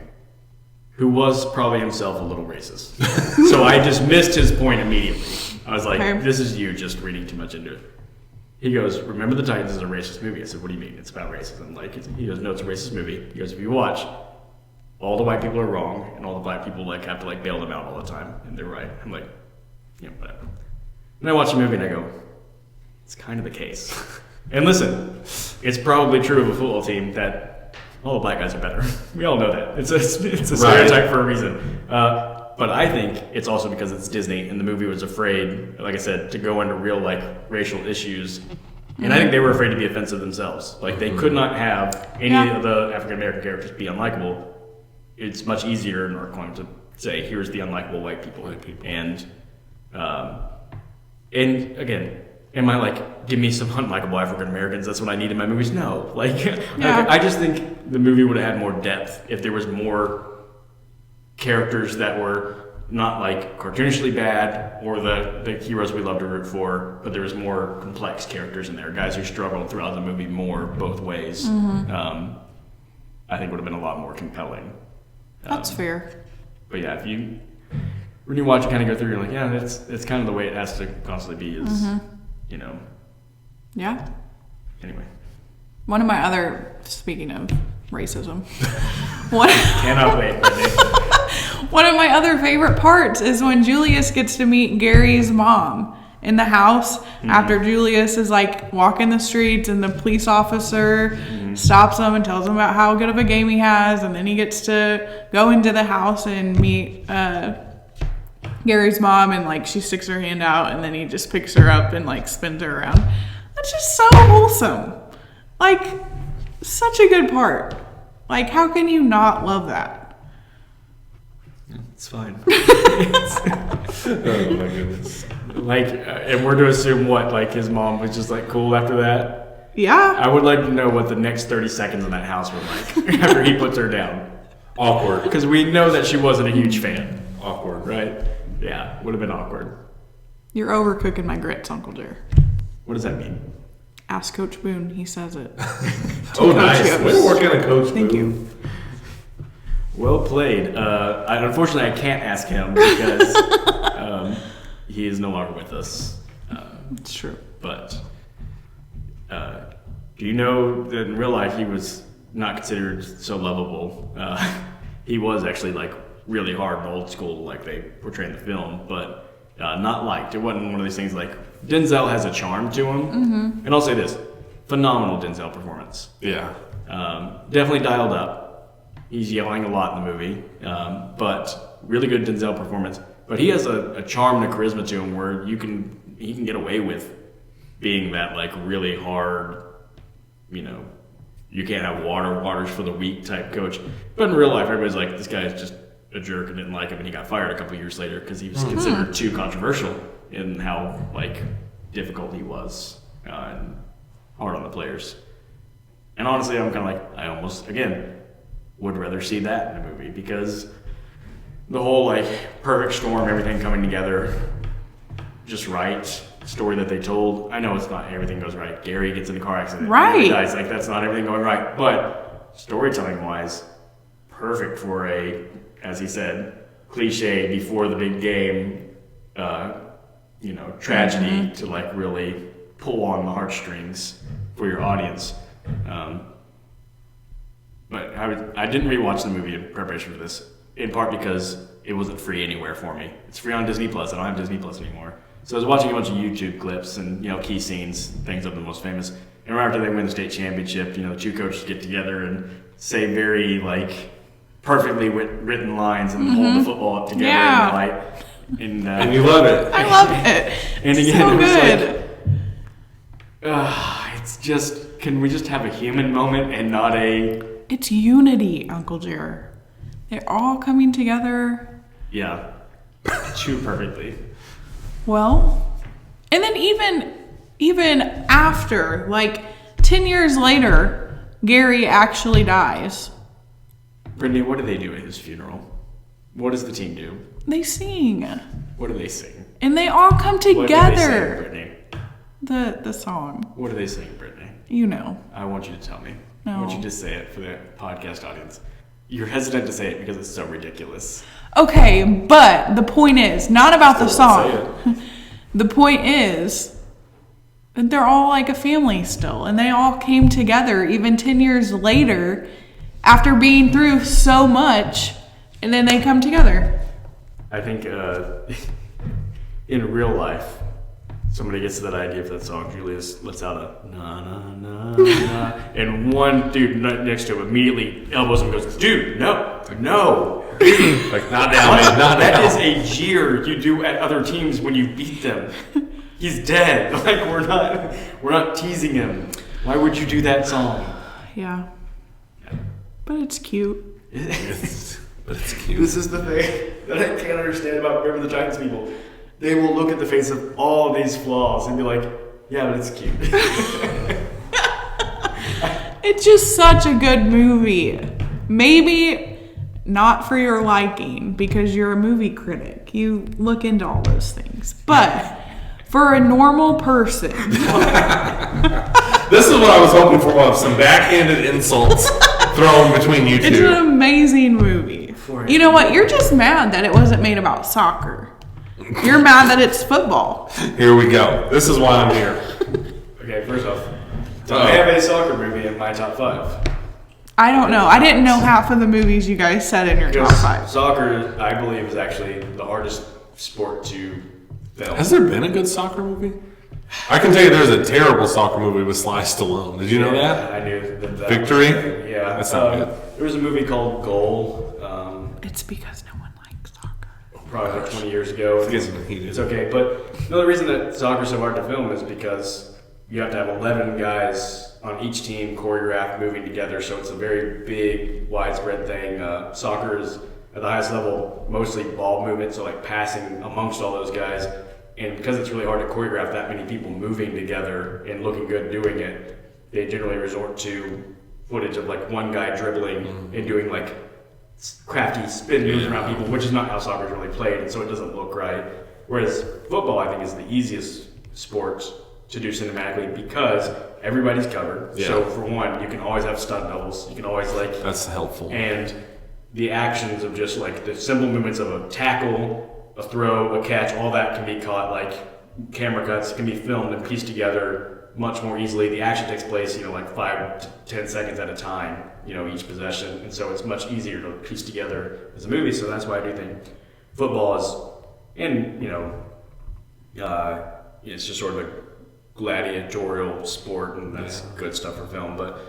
who was probably himself a little racist. So I just missed his point immediately. I was like, this is you just reading too much into it. He goes, Remember the Titans is a racist movie. I said, what do you mean? It's about racism. He goes, no, it's a racist movie. He goes, if you watch, all the white people are wrong, and all the black people have to bail them out all the time, and they're right. I'm like, yeah, whatever. And I watch the movie and I go, it's kind of the case. And listen, it's probably true of a football team that all the black guys are better. We all know that. It's a stereotype for a reason. But I think it's also because it's Disney, and the movie was afraid, like I said, to go into real racial issues. And I think they were afraid to be offensive themselves. They could not have any of the African American characters be unlikable. It's much easier in our climate to say, here's the unlikable white people. And again, am I give me some unlikable African Americans? That's what I need in my movies. No, I just think the movie would have had more depth if there was more characters that were not cartoonishly bad or the heroes we love to root for, but there was more complex characters in there, guys who struggled throughout the movie more both ways. I think would have been a lot more compelling. That's fair. But yeah, when you watch it kind of go through, you're like, yeah, it's kind of the way it has to constantly be Yeah. Anyway. One of my other, speaking of racism, Cannot wait, Brittany. One of my other favorite parts is when Julius gets to meet Gary's mom in the house after Julius is walking the streets and the police officer stops him and tells him about how good of a game he has, and then he gets to go into the house and meet Gary's mom, and she sticks her hand out and then he just picks her up and spins her around. That's just so wholesome. Such a good part. How can you not love that? It's fine. Oh my goodness. And we're to assume what, his mom was just cool after that? Yeah. I would like to know what the next 30 seconds in that house were like after he puts her down. Awkward. Because we know that she wasn't a huge fan. Awkward. Right? Yeah, would have been awkward. You're overcooking my grits, Uncle Jer. What does that mean? Ask Coach Boone. He says it. Oh, nice. Way to work on a Coach Thank Boone. you. Well played. Unfortunately, I can't ask him because he is no longer with us. It's true. But do you know that in real life he was not considered so lovable? He was actually really hard and old school, like they portray in the film, but not liked. It wasn't one of these things Denzel has a charm to him. And I'll say this, phenomenal Denzel performance. Yeah. Definitely dialed up. He's yelling a lot in the movie, but really good Denzel performance. But he has a charm and a charisma to him where he can get away with being that really hard, you can't have water's for the weak type coach. But in real life, everybody's this guy is just a jerk and didn't like him, and he got fired a couple years later because he was considered too controversial in how difficult he was and hard on the players. And honestly, I'm kind of I almost would rather see that in a movie because the whole perfect storm, everything coming together just right, story that they told. I know it's not everything goes right. Gary gets in a car accident. Right. He dies. Like, that's not everything going right. But storytelling wise, perfect for a, as he said, cliche before the big game, tragedy to like really pull on the heartstrings for your audience. But I didn't rewatch the movie in preparation for this, in part because it wasn't free anywhere for me. It's free on Disney Plus. I don't have Disney Plus anymore. So I was watching a bunch of YouTube clips and key scenes, things of the most famous. And right after they win the state championship, the two coaches get together and say very like perfectly written lines and hold the football up together and fight. And you love it. I love it. And again, so it was good. like, it's just, can we just have a human moment and not a... It's unity, Uncle Jer. They're all coming together. Yeah. True perfectly. Well, and then even after, like 10 years later, Gary actually dies. Brittany, what do they do at his funeral? What does the team do? They sing. What do they sing? And they all come together. What do they sing, Brittany? The song. What do they sing, Brittany? You know. I want you to tell me. No. I want you to say it for the podcast audience. You're hesitant to say it because it's so ridiculous. Okay, but the point is not about the Still song. say it. The point is that they're all like a family still, and they all came together even 10 years later after being through so much, and then they come together. I think in real life, somebody gets to that idea for that song. Julius lets out a na na na na, and one dude next to him immediately elbows him and goes, "Dude, no." Like, not now, man, not That now. is a jeer you do at other teams when you beat them. He's dead. Like, we're not teasing him. Why would you do that song? Yeah. But it's cute. But it's cute. This is the thing that I can't understand about Remember the Titans people. They will look at the face of all these flaws and be like, yeah, but it's cute. It's just such a good movie. Maybe not for your liking because you're a movie critic. You look into all those things. But for a normal person. This is what I was hoping for, some backhanded insults thrown between you two. It's an amazing movie. You know what? You're just mad that it wasn't made about soccer. You're mad that it's football. Here we go. This is why I'm here. Okay, first off, do I have a soccer movie in my top 5? I don't know. I didn't know half of the movies you guys said in your top 5. Soccer, I believe, is actually the hardest sport to film. Has there been a good soccer movie? I can tell you there's a terrible soccer movie with Sly Stallone. Did you know that? I knew that. Victory? Yeah. That's not good. There was a movie called Goal. It's because no one likes soccer. Probably like 20 years ago. It's getting heated. It's okay, but the only reason that soccer's so hard to film is because you have to have 11 guys on each team choreographed moving together, so it's a very big, widespread thing. Soccer is at the highest level mostly ball movement, so like passing amongst all those guys. And because it's really hard to choreograph that many people moving together and looking good doing it, they generally resort to footage of like one guy dribbling and doing like crafty spin moves around people, which is not how soccer is really played, and so it doesn't look right. Whereas football, I think, is the easiest sport to do cinematically because everybody's covered. Yeah. So for one, you can always have stunt doubles. You can always like That's helpful. and the actions of just like the simple movements of a tackle, a throw, a catch, all that can be caught like camera cuts, can be filmed and pieced together much more easily. The action takes place, like 5 to 10 seconds at a time, each possession. And so it's much easier to piece together as a movie. So that's why I do think football is, and, it's just sort of a gladiatorial sport, and that's good stuff for film. But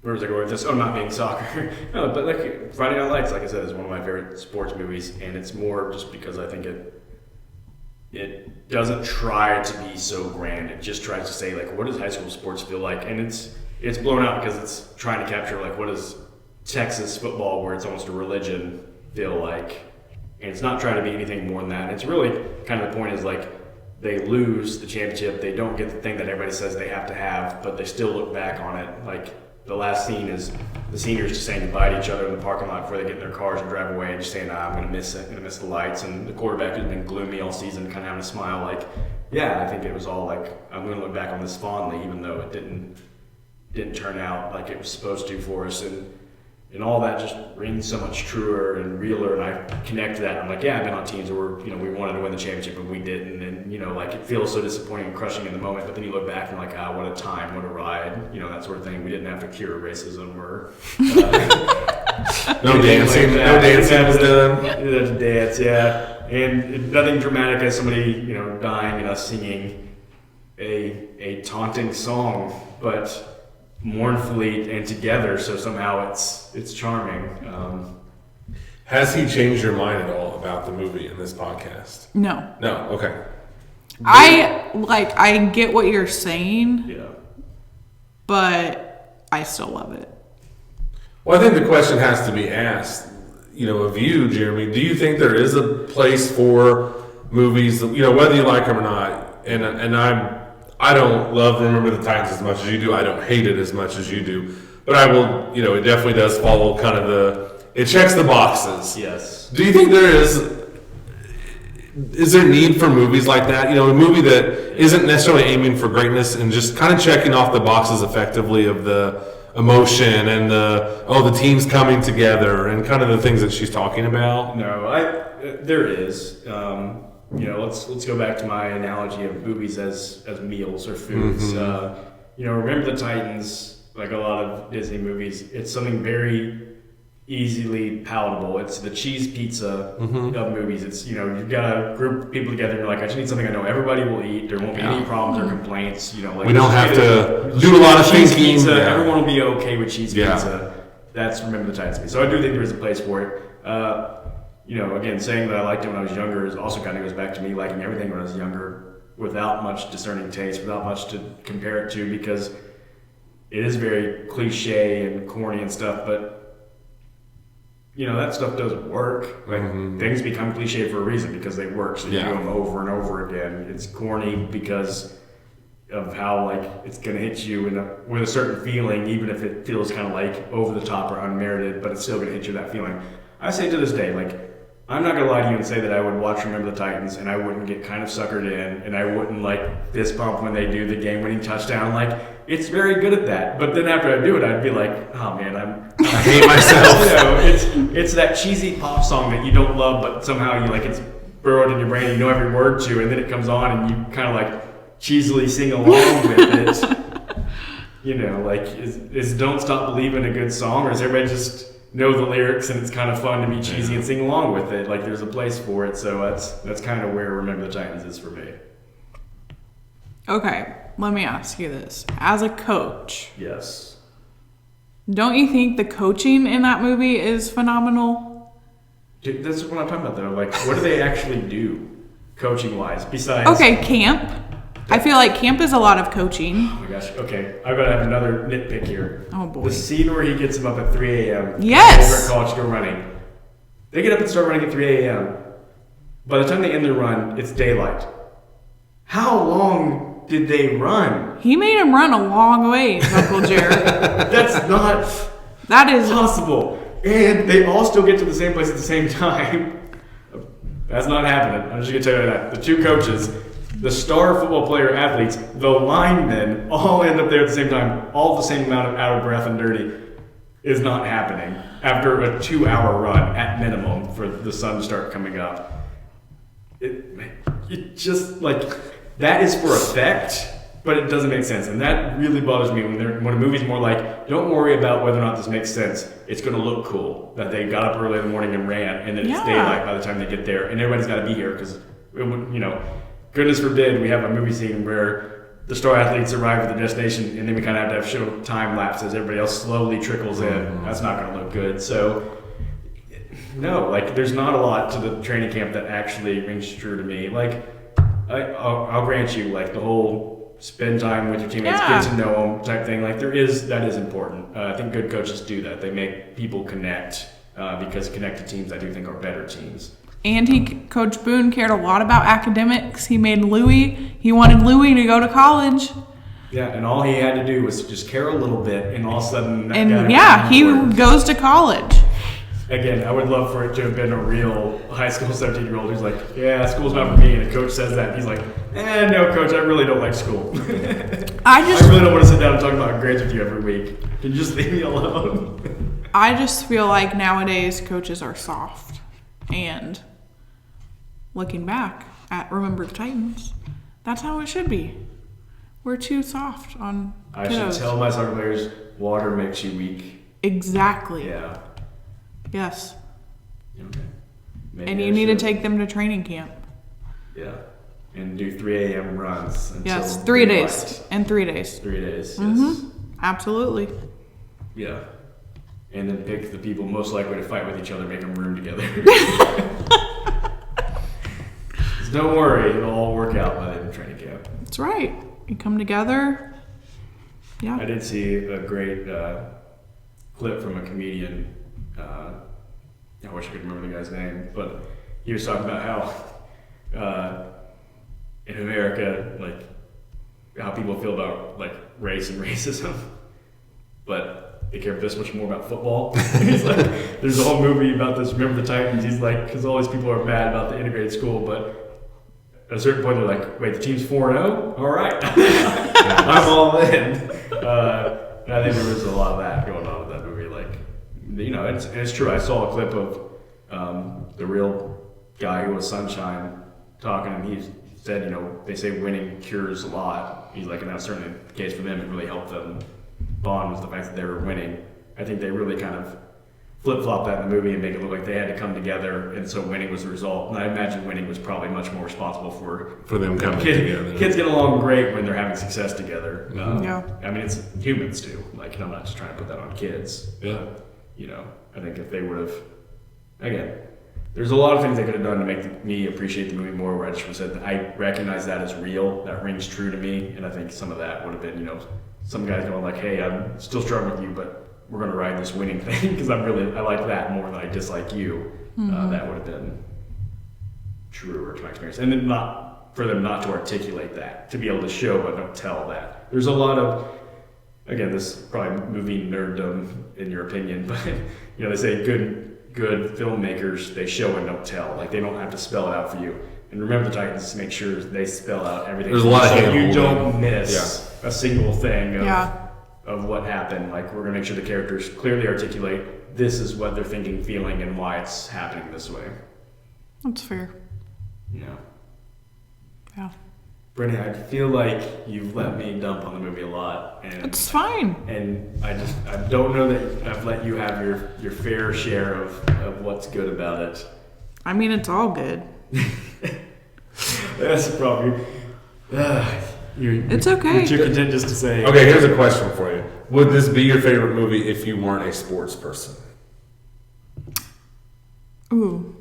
where was I going with this? Oh, not being soccer. No, but like Friday Night Lights, like I said, is one of my favorite sports movies, and it's more just because I think it doesn't try to be so grand. It just tries to say like, what does high school sports feel like? And it's blown out because it's trying to capture like, what does Texas football, where it's almost a religion, feel like? And it's not trying to be anything more than that. It's really kind of the point is like, they lose the championship, they don't get the thing that everybody says they have to have, but they still look back on it like the last scene is the seniors just saying goodbye to each other in the parking lot before they get in their cars and drive away, and just saying, I'm going to miss it, I'm going to miss the lights. And the quarterback has been gloomy all season, kind of having a smile like, yeah, I think it was all like, I'm going to look back on this fondly, even though it didn't turn out like it was supposed to for us. And all that just rings so much truer and realer, and I connect to that. I'm like, yeah, I've been on teams where we wanted to win the championship, but we didn't, and like it feels so disappointing and crushing in the moment. But then you look back and like, what a time, what a ride, that sort of thing. We didn't have to cure racism or no dancing, like no dancing was done. Didn't have to dance, yeah, and nothing dramatic as somebody dying and us singing a taunting song, but mournfully and together, so somehow it's charming. Has he changed your mind at all about the movie in this podcast? No. Okay. I get what you're saying. Yeah. But I still love it. Well, I think the question has to be asked, of you, Jeremy. Do you think there is a place for movies, whether you like them or not? And I don't love Remember the Titans as much as you do. I don't hate it as much as you do. But I will, it definitely does follow kind of it checks the boxes. Yes. Do you think there is there need for movies like that? A movie that isn't necessarily aiming for greatness and just kind of checking off the boxes effectively of the emotion and the team's coming together and kind of the things that she's talking about? No, there is. Let's go back to my analogy of movies as meals or foods. Mm-hmm. Remember the Titans, like a lot of Disney movies, it's something very easily palatable. It's the cheese pizza of movies. It's, you've got a group of people together and you're like, I just need something I know everybody will eat. There won't be any problems or complaints. We don't have to do a lot of cheese thinking. Pizza, yeah. Everyone will be okay with cheese pizza. That's Remember the Titans to me. So I do think there is a place for it. Again, saying that I liked it when I was younger is also kind of goes back to me liking everything when I was younger without much discerning taste, without much to compare it to, because it is very cliche and corny and stuff, but that stuff doesn't work. Like things become cliche for a reason because they work. So you do them over and over again. It's corny because of how it's gonna hit you with a certain feeling, even if it feels kind of like over the top or unmerited, but it's still gonna hit you that feeling. I say to this day, I'm not gonna lie to you and say that I would watch Remember the Titans and I wouldn't get kind of suckered in and I wouldn't fist pump when they do the game-winning touchdown. It's very good at that. But then after I do it, I'd be like, oh man, I hate myself. It's that cheesy pop song that you don't love, but somehow it's burrowed in your brain. You know every word to, and then it comes on and you kind of cheesily sing along with it. Is Don't Stop Believin' a good song, or does everybody just know the lyrics and it's kind of fun to be cheesy and sing along with it? There's a place for it. So that's kind of where Remember the Titans is for me. Okay, let me ask you this. As a coach, Yes. don't you think the coaching in that movie is phenomenal? Dude, that's what I'm talking about, though. What do they actually do, coaching-wise, besides... Okay, camp. I feel like camp is a lot of coaching. Oh my gosh. Okay, I've got to have another nitpick here. Oh boy. The scene where he gets him up at 3 a.m. Yes. Over at college to go running. They get up and start running at 3 a.m. By the time they end their run, it's daylight. How long did they run? He made him run a long ways, Uncle Jared. That's not That is possible. And they all still get to the same place at the same time. That's not happening. I'm just going to tell you that. The two coaches, the star football player athletes, the linemen, all end up there at the same time. All the same amount of out of breath and dirty is not happening after a 2-hour run at minimum for the sun to start coming up. It just that is for effect, but it doesn't make sense. And that really bothers me when a movie's more don't worry about whether or not this makes sense. It's going to look cool that they got up early in the morning and ran, and then it's daylight by the time they get there, and everybody's got to be here because, goodness forbid we have a movie scene where the star athletes arrive at the destination, and then we kind of have to show time lapses. Everybody else slowly trickles in. That's not going to look good. So, no, there's not a lot to the training camp that actually rings true to me. I'll grant you, the whole spend time with your teammates, get to know them type thing. That is important. I think good coaches do that. They make people connect because connected teams, I do think, are better teams. And Coach Boone cared a lot about academics. He wanted Louis to go to college. Yeah, and all he had to do was just care a little bit, and all of a sudden, that And guy yeah, he on board. goes to college. Again, I would love for it to have been a real high school 17-year-old who's like, yeah, school's not for me, and a coach says that, and he's like, no, coach, I really don't like school. I I just really don't want to sit down and talk about grades with you every week. Can you just leave me alone? I just feel like nowadays coaches are soft. And looking back at Remember the Titans, that's how it should be. We're too soft on I kiddos. should tell my soccer players, water makes you weak. Exactly. Yeah. Yes. Okay. Maybe And I you need to should. take them to training camp. Yeah. And do 3 a.m. runs. Until Yes, 3 days. daylight. In 3 days. 3 days, yes. Mm-hmm. Absolutely. Yeah. And then pick the people most likely to fight with each other, make them room together. Just don't worry, it'll all work out by the end of training camp. That's right. You come together. I Yeah. did see a great clip from a comedian. I wish I could remember the guy's name, but he was talking about how in America, like how people feel about like race and racism, but they care this much more about football. He's like, there's a whole movie about this. Remember the Titans? He's like, because all these people are mad about the integrated school, but at a certain point they're like, wait, the team's 4-0? All right, I'm all in. And I think there was a lot of that going on with that movie. Like, you know, it's true. I saw a clip of the real guy who was Sunshine talking, and he said, you know, they say winning cures a lot. He's like, and that's certainly the case for them. It really helped them bond was the fact that they were winning. I think they really kind of flip-flop that in the movie and make it look like they had to come together, and so winning was the result. And I imagine winning was probably much more responsible for them coming together. Kids get along great when they're having success together. Yeah. I mean, it's humans too. Like, I'm not just trying to put that on kids. Yeah. You know, I think if they would have, again, there's a lot of things they could have done to make me appreciate the movie more, where I just would have said, I recognize that as real, that rings true to me, and I think some of that would have been, you know, some guys going like, hey, I'm still struggling with you, but we're going to ride this winning thing, because I like that more than I dislike you. That would have been truer to my experience. And then not, for them not to articulate that, to be able to show but don't tell that. There's a lot of, again, this is probably movie nerddom in your opinion, but you know, they say good filmmakers, they show and don't tell. Like, they don't have to spell it out for you. And Remember the Titans, make sure they spell out everything. There's a lot of so you hand-holding. don't miss a single thing of what happened. Like, we're gonna make sure the characters clearly articulate this is what they're thinking, feeling, and why it's happening this way. That's fair. You know. Yeah. Brittany, I feel like you've let me dump on the movie a lot, and It's fine. I don't know that I've let you have your fair share of what's good about it. I mean, it's all good. That's probably It's okay. You're too content just to say. Okay, here's a question for you. Would this be your favorite movie if you weren't a sports person? Ooh.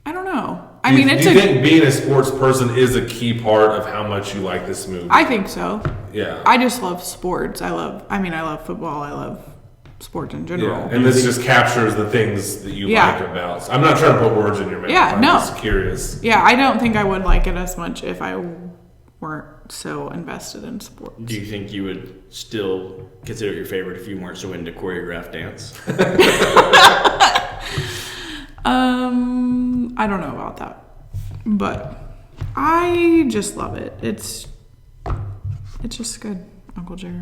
I don't know. Do you think being a sports person is a key part of how much you like this movie? I think so. Yeah. I just love sports. I love football. I love sports in general. Yeah, and this just captures the things that you like about. I'm not trying to put words in your mouth. Yeah, I'm no. just curious. Yeah, I don't think I would like it as much if I weren't so invested in sports. Do you think you would still consider it your favorite if you weren't so into choreographed dance? I don't know about that, but I just love it. It's just good, Uncle Jerry.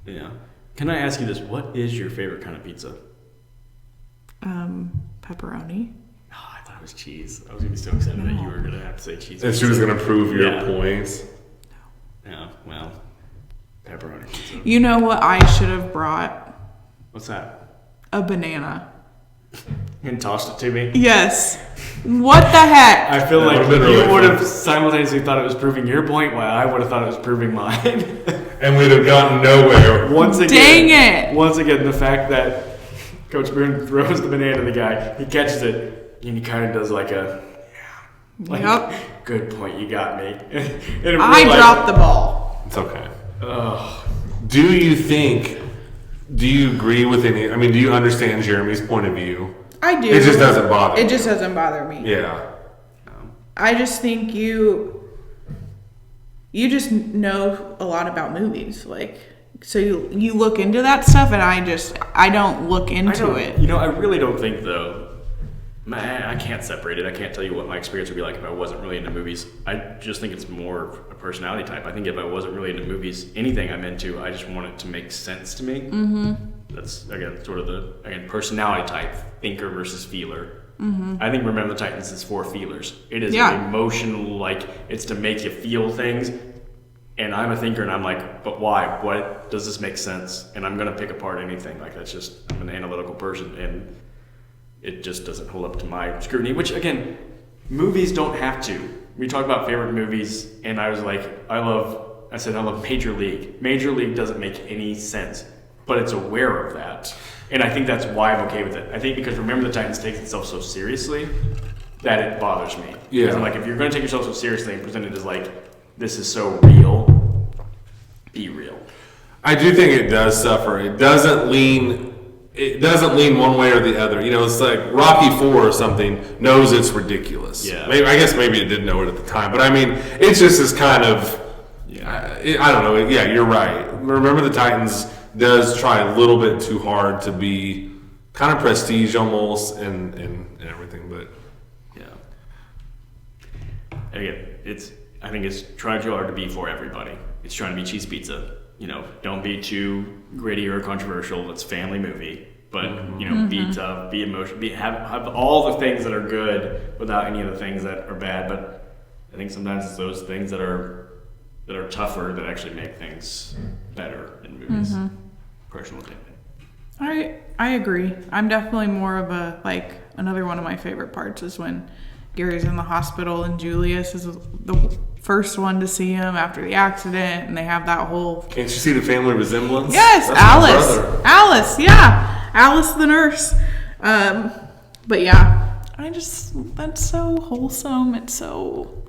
Yeah. Can I ask you this? What is your favorite kind of pizza? Pepperoni. Oh, I thought it was cheese. I was gonna be so excited that you were gonna have to say cheese. And she was going to prove your Yeah. points. Yeah. Well, pepperoni pizza. You know what I should have brought? What's that? A banana. And tossed it to me. Yes. What the heck? I feel That like would've been really you would have fun. simultaneously thought it was proving your point, while I would have thought it was proving mine. And we'd have gotten nowhere. Once again, Dang it. Once again, the fact that Coach Boone throws the banana to the guy, he catches it, and he kind of does like a, Yep. good point, you got me. And in I real life- dropped the ball. It's okay. Ugh. Do you agree with any, I mean, do you understand Jeremy's point of view? I do. It just doesn't bother It me. just doesn't bother me. Yeah. I just think you just know a lot about movies. Like, so you look into that stuff, and I don't look into it. You know, I really don't think, though, I can't separate it. I can't tell you what my experience would be like if I wasn't really into movies. I just think it's more a personality type. I think if I wasn't really into movies, anything I'm into, I just want it to make sense to me. Mm-hmm. That's, again, sort of the personality type, thinker versus feeler. Mm-hmm. I think Remember the Titans is for feelers. It is an emotional, like, it's to make you feel things. And I'm a thinker, and I'm like, but why? What does this make sense? And I'm going to pick apart anything. Like, that's just, I'm an analytical person, and it just doesn't hold up to my scrutiny, which, again, movies don't have to. We talk about favorite movies, and I was like, I love Major League. Major League doesn't make any sense, but it's aware of that. And I think that's why I'm okay with it. I think because Remember the Titans takes itself so seriously that it bothers me. Yeah. Because I'm like, if you're going to take yourself so seriously and present it as like, this is so real, be real. I do think it does suffer. It doesn't lean one way or the other. You know, it's like Rocky IV or something knows it's ridiculous. Yeah. I guess maybe it didn't know it at the time, but I mean, it's just this kind of. Yeah. I don't know. Yeah, you're right. Remember the Titans does try a little bit too hard to be kind of prestige almost and everything, but yeah. Again, I think it's trying too hard to be for everybody. It's trying to be cheese pizza. You know, don't be too gritty or controversial. It's a family movie, but you know, be tough, be emotional, have all the things that are good without any of the things that are bad. But I think sometimes it's those things that are tougher that actually make things better in movies. Personal opinion. I agree. I'm definitely more of a, like, another one of my favorite parts is when Gary's in the hospital and Julius is the first one to see him after the accident, and they have that whole... Can't you see the family resemblance? Yes, That's Alice. Alice, yeah. Alice the nurse. But yeah, that's so wholesome. It's so...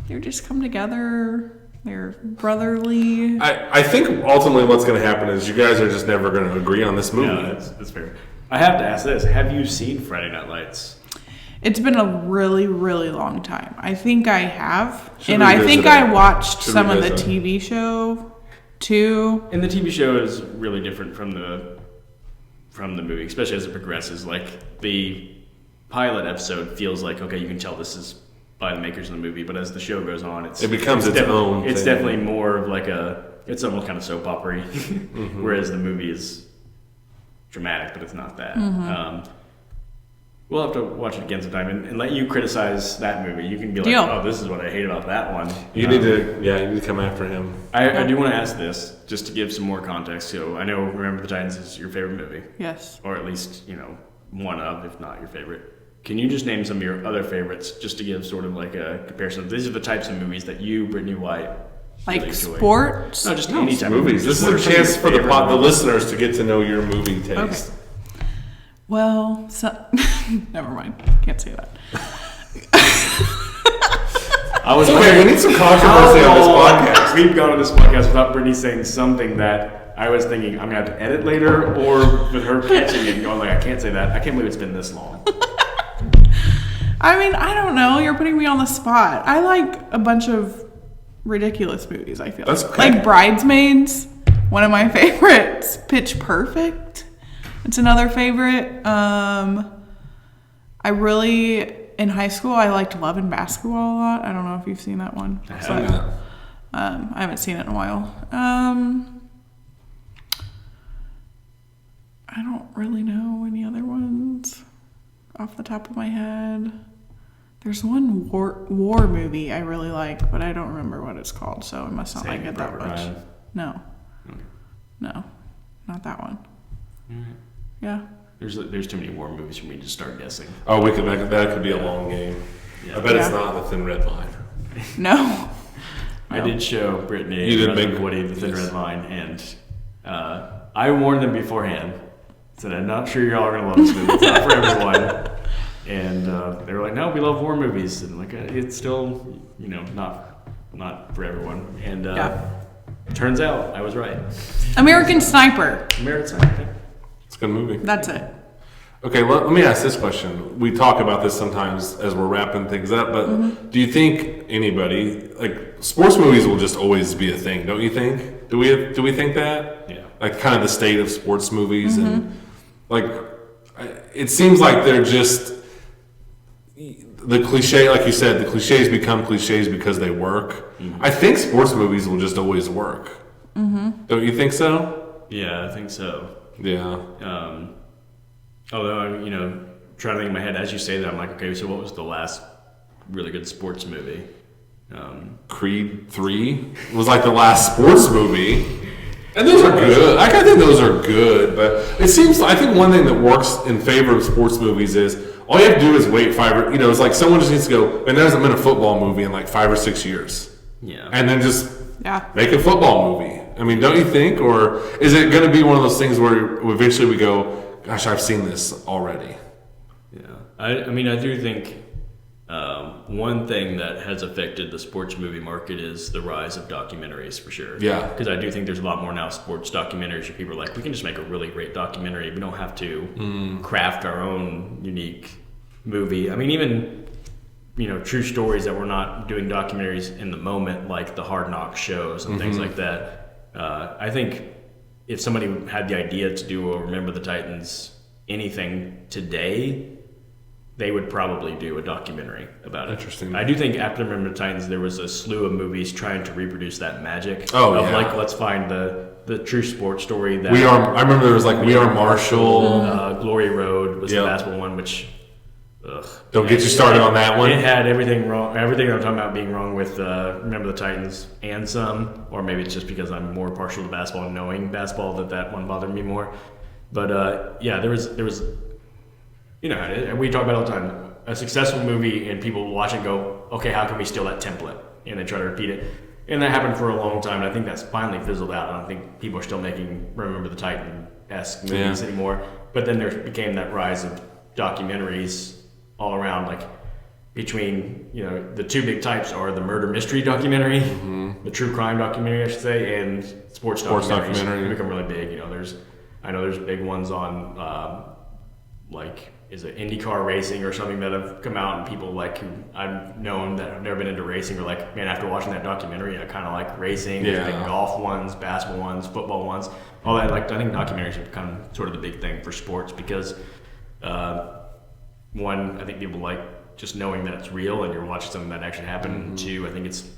They're just come together. They're brotherly. I think ultimately what's going to happen is you guys are just never going to agree on this movie. Yeah, that's fair. I have to ask this. Have you seen Friday Night Lights? It's been a really, really long time. I think I have. Should and I think I watched some of the revisit. TV show too. And the TV show is really different from the movie, especially as it progresses. Like, the pilot episode feels like, okay, you can tell this is by the makers of the movie, but as the show goes on, it becomes its own It's thing. definitely more of like it's almost kind of soap opera-y, whereas the movie is dramatic, but it's not that. We'll have to watch it again sometime and let you criticize that movie. You can be like, Deal. oh, this is what I hate about that one. You need to come after him. I do want to ask this, just to give some more context. So I know Remember the Titans is your favorite movie. Yes. Or at least, you know, one of, if not your favorite. Can you just name some of your other favorites, just to give sort of like a comparison? These are the types of movies that you, Brittany White, Like really enjoy. sports? No, just any type Movies. of This movie. is a chance for the listeners to get to know your movie taste. Okay. Well, never mind. Can't say that. I was Okay, we need some controversy on this podcast. We've gone on this podcast without Brittany saying something that I was thinking I'm going to have to edit later, or with her catching it and going like, I can't say that. I can't believe it's been this long. I mean, I don't know. You're putting me on the spot. I like a bunch of ridiculous movies, I feel. That's okay. Like Bridesmaids, one of my favorites. Pitch Perfect, it's another favorite. In high school, I liked Love and Basketball a lot. I don't know if you've seen that one. I So, haven't. I haven't seen it in a while. I don't really know any other ones off the top of my head. There's one war movie I really like, but I don't remember what it's called, so I must not like it that much. Ryan. No. Okay. No. Not that one. Alright. Yeah. There's too many war movies for me to start guessing. Oh, that could be a long game. Yeah. I bet it's Yeah. not the Thin Red Line. No. I did show Brittany You did Brother make- Woody the Thin yes. Red Line, and I warned them beforehand. Said, I'm not sure y'all are gonna love this movie. It's not for everyone. And they were like, no, we love war movies, and like it's still, you know, not for everyone. And turns out I was right. American Sniper. American Sniper. It's a good movie. That's it. Okay, let me ask this question. We talk about this sometimes as we're wrapping things up, but do you think anybody, like, sports movies will just always be a thing, don't you think? Do we think that? Yeah. Like, kind of the state of sports movies and, like, it seems like they're just, the cliche, like you said, the cliches become cliches because they work. I think sports movies will just always work. Don't you think so? Yeah, I think so. Yeah. Although I'm, trying to think in my head as you say that, I'm like, okay, so what was the last really good sports movie? Creed 3 was like the last sports movie. And those are good. I think those are good, but it seems, I think one thing that works in favor of sports movies is all you have to do is wait it's like someone just needs to go, and there hasn't been a football movie in like 5 or 6 years. Yeah. And then just make a football movie. I mean, don't you think? Or is it going to be one of those things where eventually we go, gosh, I've seen this already? Yeah. I mean, I do think one thing that has affected the sports movie market is the rise of documentaries, for sure. Yeah. Because I do think there's a lot more now sports documentaries where people are like, we can just make a really great documentary. We don't have to craft our own unique movie. I mean, even, true stories that we're not doing documentaries in the moment, like the Hard Knocks shows and things like that. I think if somebody had the idea to do a Remember the Titans anything today, they would probably do a documentary about it. Interesting. I do think after Remember the Titans, there was a slew of movies trying to reproduce that magic. Oh, of yeah. like, let's find the true sports story. That I remember there was like We Are Marshall. Glory Road was the basketball one, which... Ugh. Don't get you started on that one. It had everything wrong. Everything I'm talking about being wrong with Remember the Titans and some, or maybe it's just because I'm more partial to basketball and knowing basketball that one bothered me more. But there was, and we talk about it all the time. A successful movie and people watch it and go, okay, how can we steal that template? And they try to repeat it. And that happened for a long time. And I think that's finally fizzled out. I don't think people are still making Remember the Titan-esque movies anymore. But then there became that rise of documentaries all around, like between the two big types are the murder mystery documentary, the true crime documentary I should say, and sports documentaries. They become really big. I know there's big ones on like is it IndyCar racing or something that have come out, and people like who I've known that have never been into racing are like, man, after watching that documentary I kind of like racing. There's big golf ones, basketball ones, football ones, all that. Like I think documentaries have become sort of the big thing for sports because one, I think people like just knowing that it's real and you're watching something that actually happened. Two, I think it's,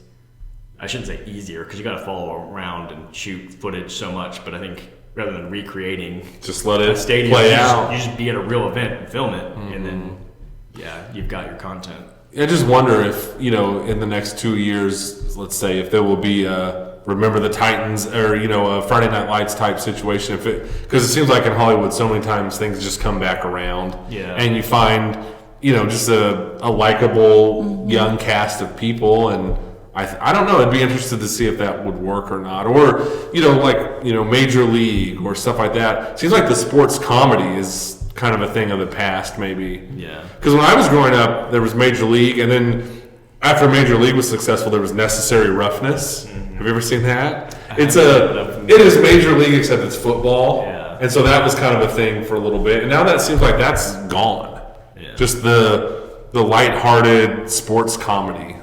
I shouldn't say easier because you got to follow around and shoot footage so much, but I think rather than recreating, just let it stadium, play out. You just be at a real event and film it, and then you've got your content. I just wonder if in the next 2 years, let's say, if there will be a Remember the Titans or a Friday Night Lights type situation, because it seems like in Hollywood so many times things just come back around, and you find just a likable young cast of people, and I don't know. I'd be interested to see if that would work or not, or Major League or stuff like that. Seems like the sports comedy is kind of a thing of the past, maybe. Yeah. Because when I was growing up, there was Major League, and then after Major League was successful, there was Necessary Roughness. Have you ever seen that? It is Major League except it's football, and so that was kind of a thing for a little bit, and now that seems like that's gone. Yeah. Just the lighthearted sports comedy.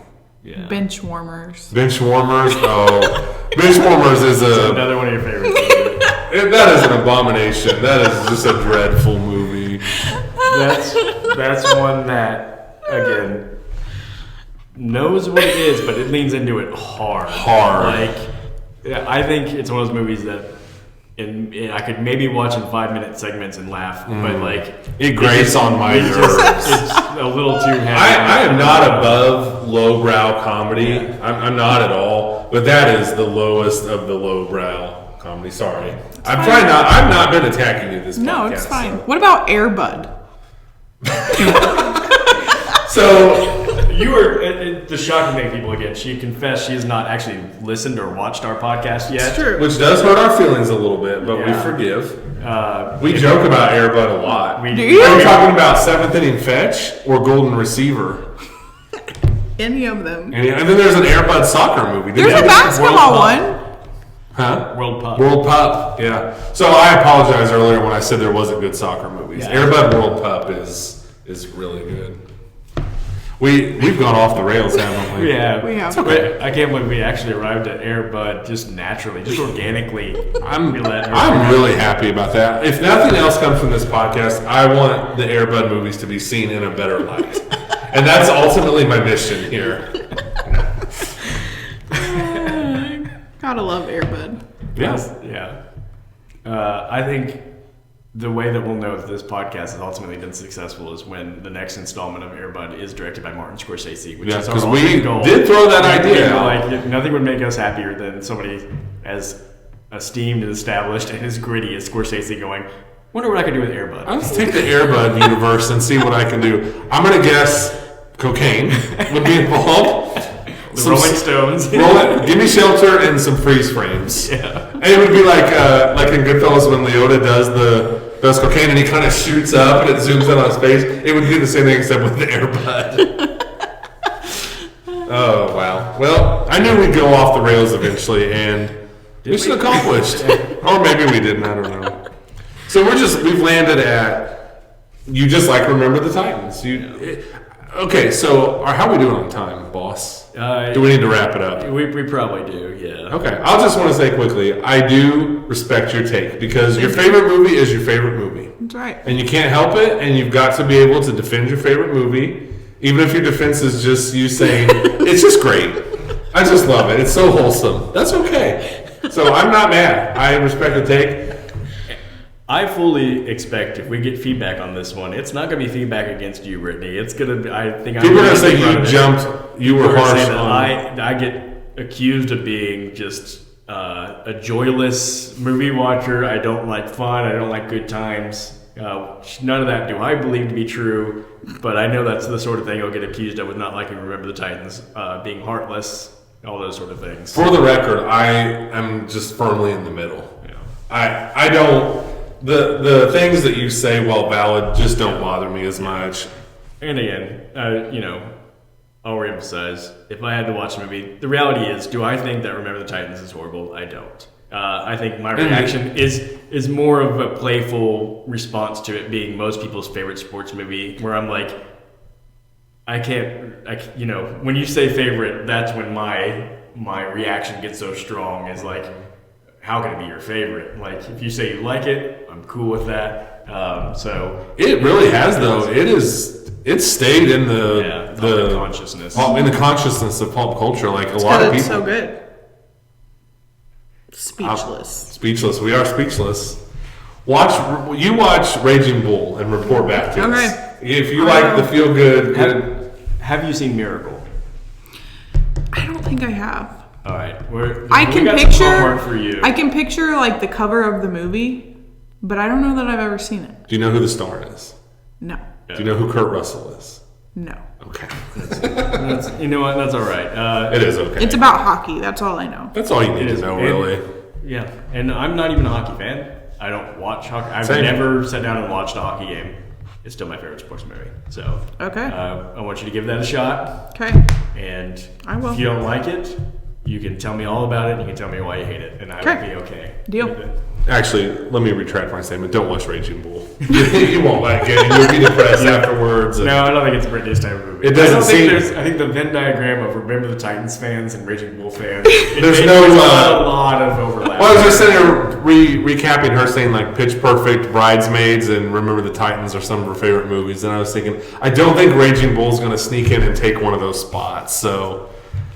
Yeah. Bench warmers. Bench warmers. Oh, bench warmers is another one of your favorites. That is an abomination. That is just a dreadful movie. That's one that again knows what it is, but it leans into it hard. I think it's one of those movies that. And I could maybe watch in 5-minute segments and laugh, but like it grates on my nerves. It's a little too heavy. I am not above lowbrow comedy. Yeah. I'm not at all. But that is the lowest of the lowbrow comedy. Sorry, I've not been attacking you this podcast. No, it's fine. So. What about Air Bud? So. You were the shocking thing, people again. She confessed she has not actually listened or watched our podcast yet. It's true. Which does hurt our feelings a little bit, but we forgive. We joke about Air Bud a lot. Do you? Are we talking about 7th inning fetch or golden receiver? Any of them. And then there's an Air Bud soccer movie. There's a basketball one. Huh? World Pup. World Pup, yeah. So I apologized earlier when I said there wasn't good soccer movies. Yeah. Air Bud World Pup is really good. We've gone off the rails, haven't we? Yeah, We have. But I can't believe we actually arrived at Air Bud just naturally, just organically. I'm really happy about that. If nothing else comes from this podcast, I want the Air Bud movies to be seen in a better light. And that's ultimately my mission here. Gotta love Air Bud. Yeah. I think the way that we'll know that this podcast has ultimately been successful is when the next installment of Air Bud is directed by Martin Scorsese, which is our because ultimate we goal. did throw that idea out. Like, nothing would make us happier than somebody as esteemed and established and as gritty as Scorsese going, wonder what I could do with Air Bud. Let's take the Air Bud universe and see what I can do. I'm going to guess cocaine would be involved. The Rolling Stones. Give me shelter and some freeze frames. Yeah. And it would be like in Goodfellas when Leota does cocaine and he kind of shoots up and it zooms in on his face. It would be the same thing except with the Air Bud. Oh, wow. Well, I knew we'd go off the rails eventually, and mission accomplished. Or maybe we didn't, I don't know. So we've landed at, you just like Remember the Titans. Okay, so how are we doing on time, boss? Do we need to wrap it up? We probably do, yeah. Okay, I'll just want to say quickly, I do respect your take, because your favorite movie is your favorite movie. That's right. And you can't help it, and you've got to be able to defend your favorite movie, even if your defense is just you saying, it's just great. I just love it. It's so wholesome. That's okay. So I'm not mad. I respect the take. I fully expect if we get feedback on this one, it's not going to be feedback against you, Brittany. It's going to be, I think People are going to say you were harsh on... I get accused of being just a joyless movie watcher. I don't like fun. I don't like good times. None of that do I believe to be true, but I know that's the sort of thing I'll get accused of with not liking Remember the Titans, being heartless, all those sort of things. For the record, I am just firmly in the middle. Yeah. I don't... The things that you say, while valid, just don't bother me as much. And again, I'll reemphasize, if I had to watch a movie, the reality is, do I think that Remember the Titans is horrible? I don't. I think my reaction is more of a playful response to it being most people's favorite sports movie, where I'm like, when you say favorite, that's when my reaction gets so strong, is like, how can it be your favorite? Like, if you say you like it, I'm cool with that. So it really has, though. It's stayed in the consciousness. In the consciousness of pop culture. Like a lot of people. It's so good. Speechless. We are speechless. You watch Raging Bull and report back to us. If you like the feel good. Have you seen Miracle? I don't think I have. All right, I can picture like the cover of the movie, but I don't know that I've ever seen it. Do you know who the star is? No. Do you know who Kurt Russell is? No. Okay. You know what? That's all right. It is okay. It's about hockey. That's all I know. That's all you need to know, really. Yeah, and I'm not even a hockey fan. I don't watch hockey. I've never sat down and watched a hockey game. It's still my favorite sports movie. So okay. I want you to give that a shot. Okay. And I will. If you don't like it, you can tell me all about it. You can tell me why you hate it, and I will be okay. Deal. Actually, let me retract my statement. Don't watch Raging Bull. You won't like it. You'll be depressed afterwards. No, I don't think it's Brittany's type of movie. It doesn't seem. I think the Venn diagram of Remember the Titans fans and Raging Bull fans. There's a lot of overlap. Well, I was just sitting here recapping her saying like Pitch Perfect, Bridesmaids, and Remember the Titans are some of her favorite movies, and I was thinking I don't think Raging Bull's going to sneak in and take one of those spots. So.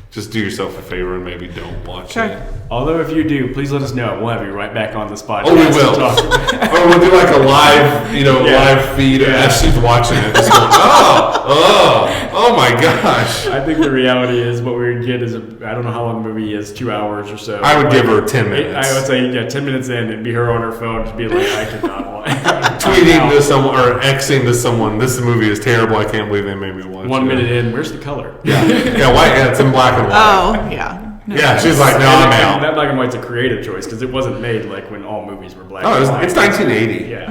Just do yourself a favor and maybe don't watch it. Although if you do, please let us know. We'll have you right back on the spot. Oh, we will. Or we'll do like a live, live feed as she's watching it. Just going, oh my gosh. I think the reality is what we would get is, I don't know how long the movie is, 2 hours or so. I would give her 10 minutes. I would say, 10 minutes in, it'd be her on her phone to be like, I cannot watch. Tweeting to someone or Xing to someone, this movie is terrible, I can't believe they made me watch it. 1 minute in, where's the color? Yeah, white, it's in black and white. Oh, yeah. No. Yeah, she's like, no, I'm out. That black and white's a creative choice because it wasn't made like when all movies were black and white. It's 1980. Yeah,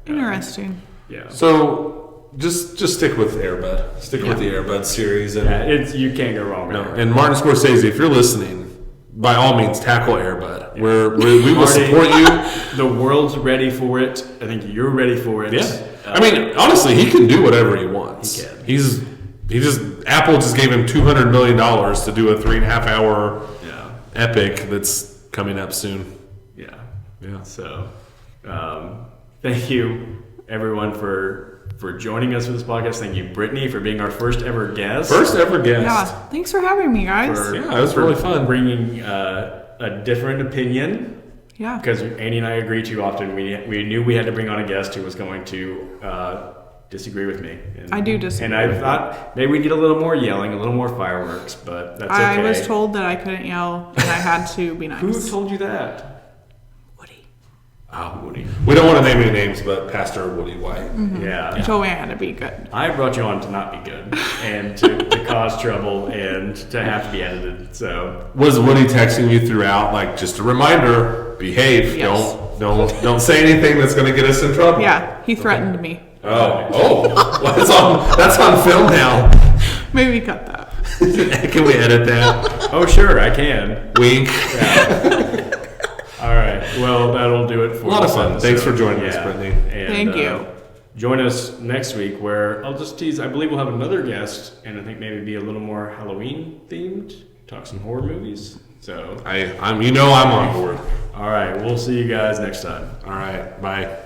Interesting. Yeah. So just stick with Air Bud. Stick with the Air Bud series. And, you can't go wrong with it. And Martin Scorsese, if you're listening, by all means, tackle Airbud. We will support you. The world's ready for it. I think you're ready for it. Yeah. I mean, honestly, he can do whatever he wants. He can. Apple just gave him $200 million to do a 3.5 hour epic that's coming up soon. Yeah. Yeah. So, thank you everyone for joining us for this podcast. Thank you, Brittany, for being our first ever guest. Yeah, thanks for having me, guys. It was really fun. Bringing a different opinion. Yeah. Because Andy and I agree too often. We knew we had to bring on a guest who was going to disagree with me. And, I do disagree. And I thought maybe we need a little more yelling, a little more fireworks, but that's okay. I was told that I couldn't yell and I had to be nice. Who told you that? Oh, Woody. We don't want to name any names, but Pastor Woody White. Mm-hmm. Yeah. He told me I had to be good. I brought you on to not be good and to cause trouble and to have to be edited. So was Woody texting you throughout, like just a reminder, behave, Yes. don't say anything that's going to get us in trouble? Yeah, he threatened me. Well, that's on film now. Maybe cut that. Can we edit that? oh sure, I can. Wink. Yeah. All right. Well, that'll do it for A lot of this fun. episode. Thanks for joining us, Brittany. And, Thank you. Join us next week where I'll just tease. I believe we'll have another guest, and I think maybe be a little more Halloween themed. Talk some horror movies. So I'm on board. All right. We'll see you guys next time. All right. Bye.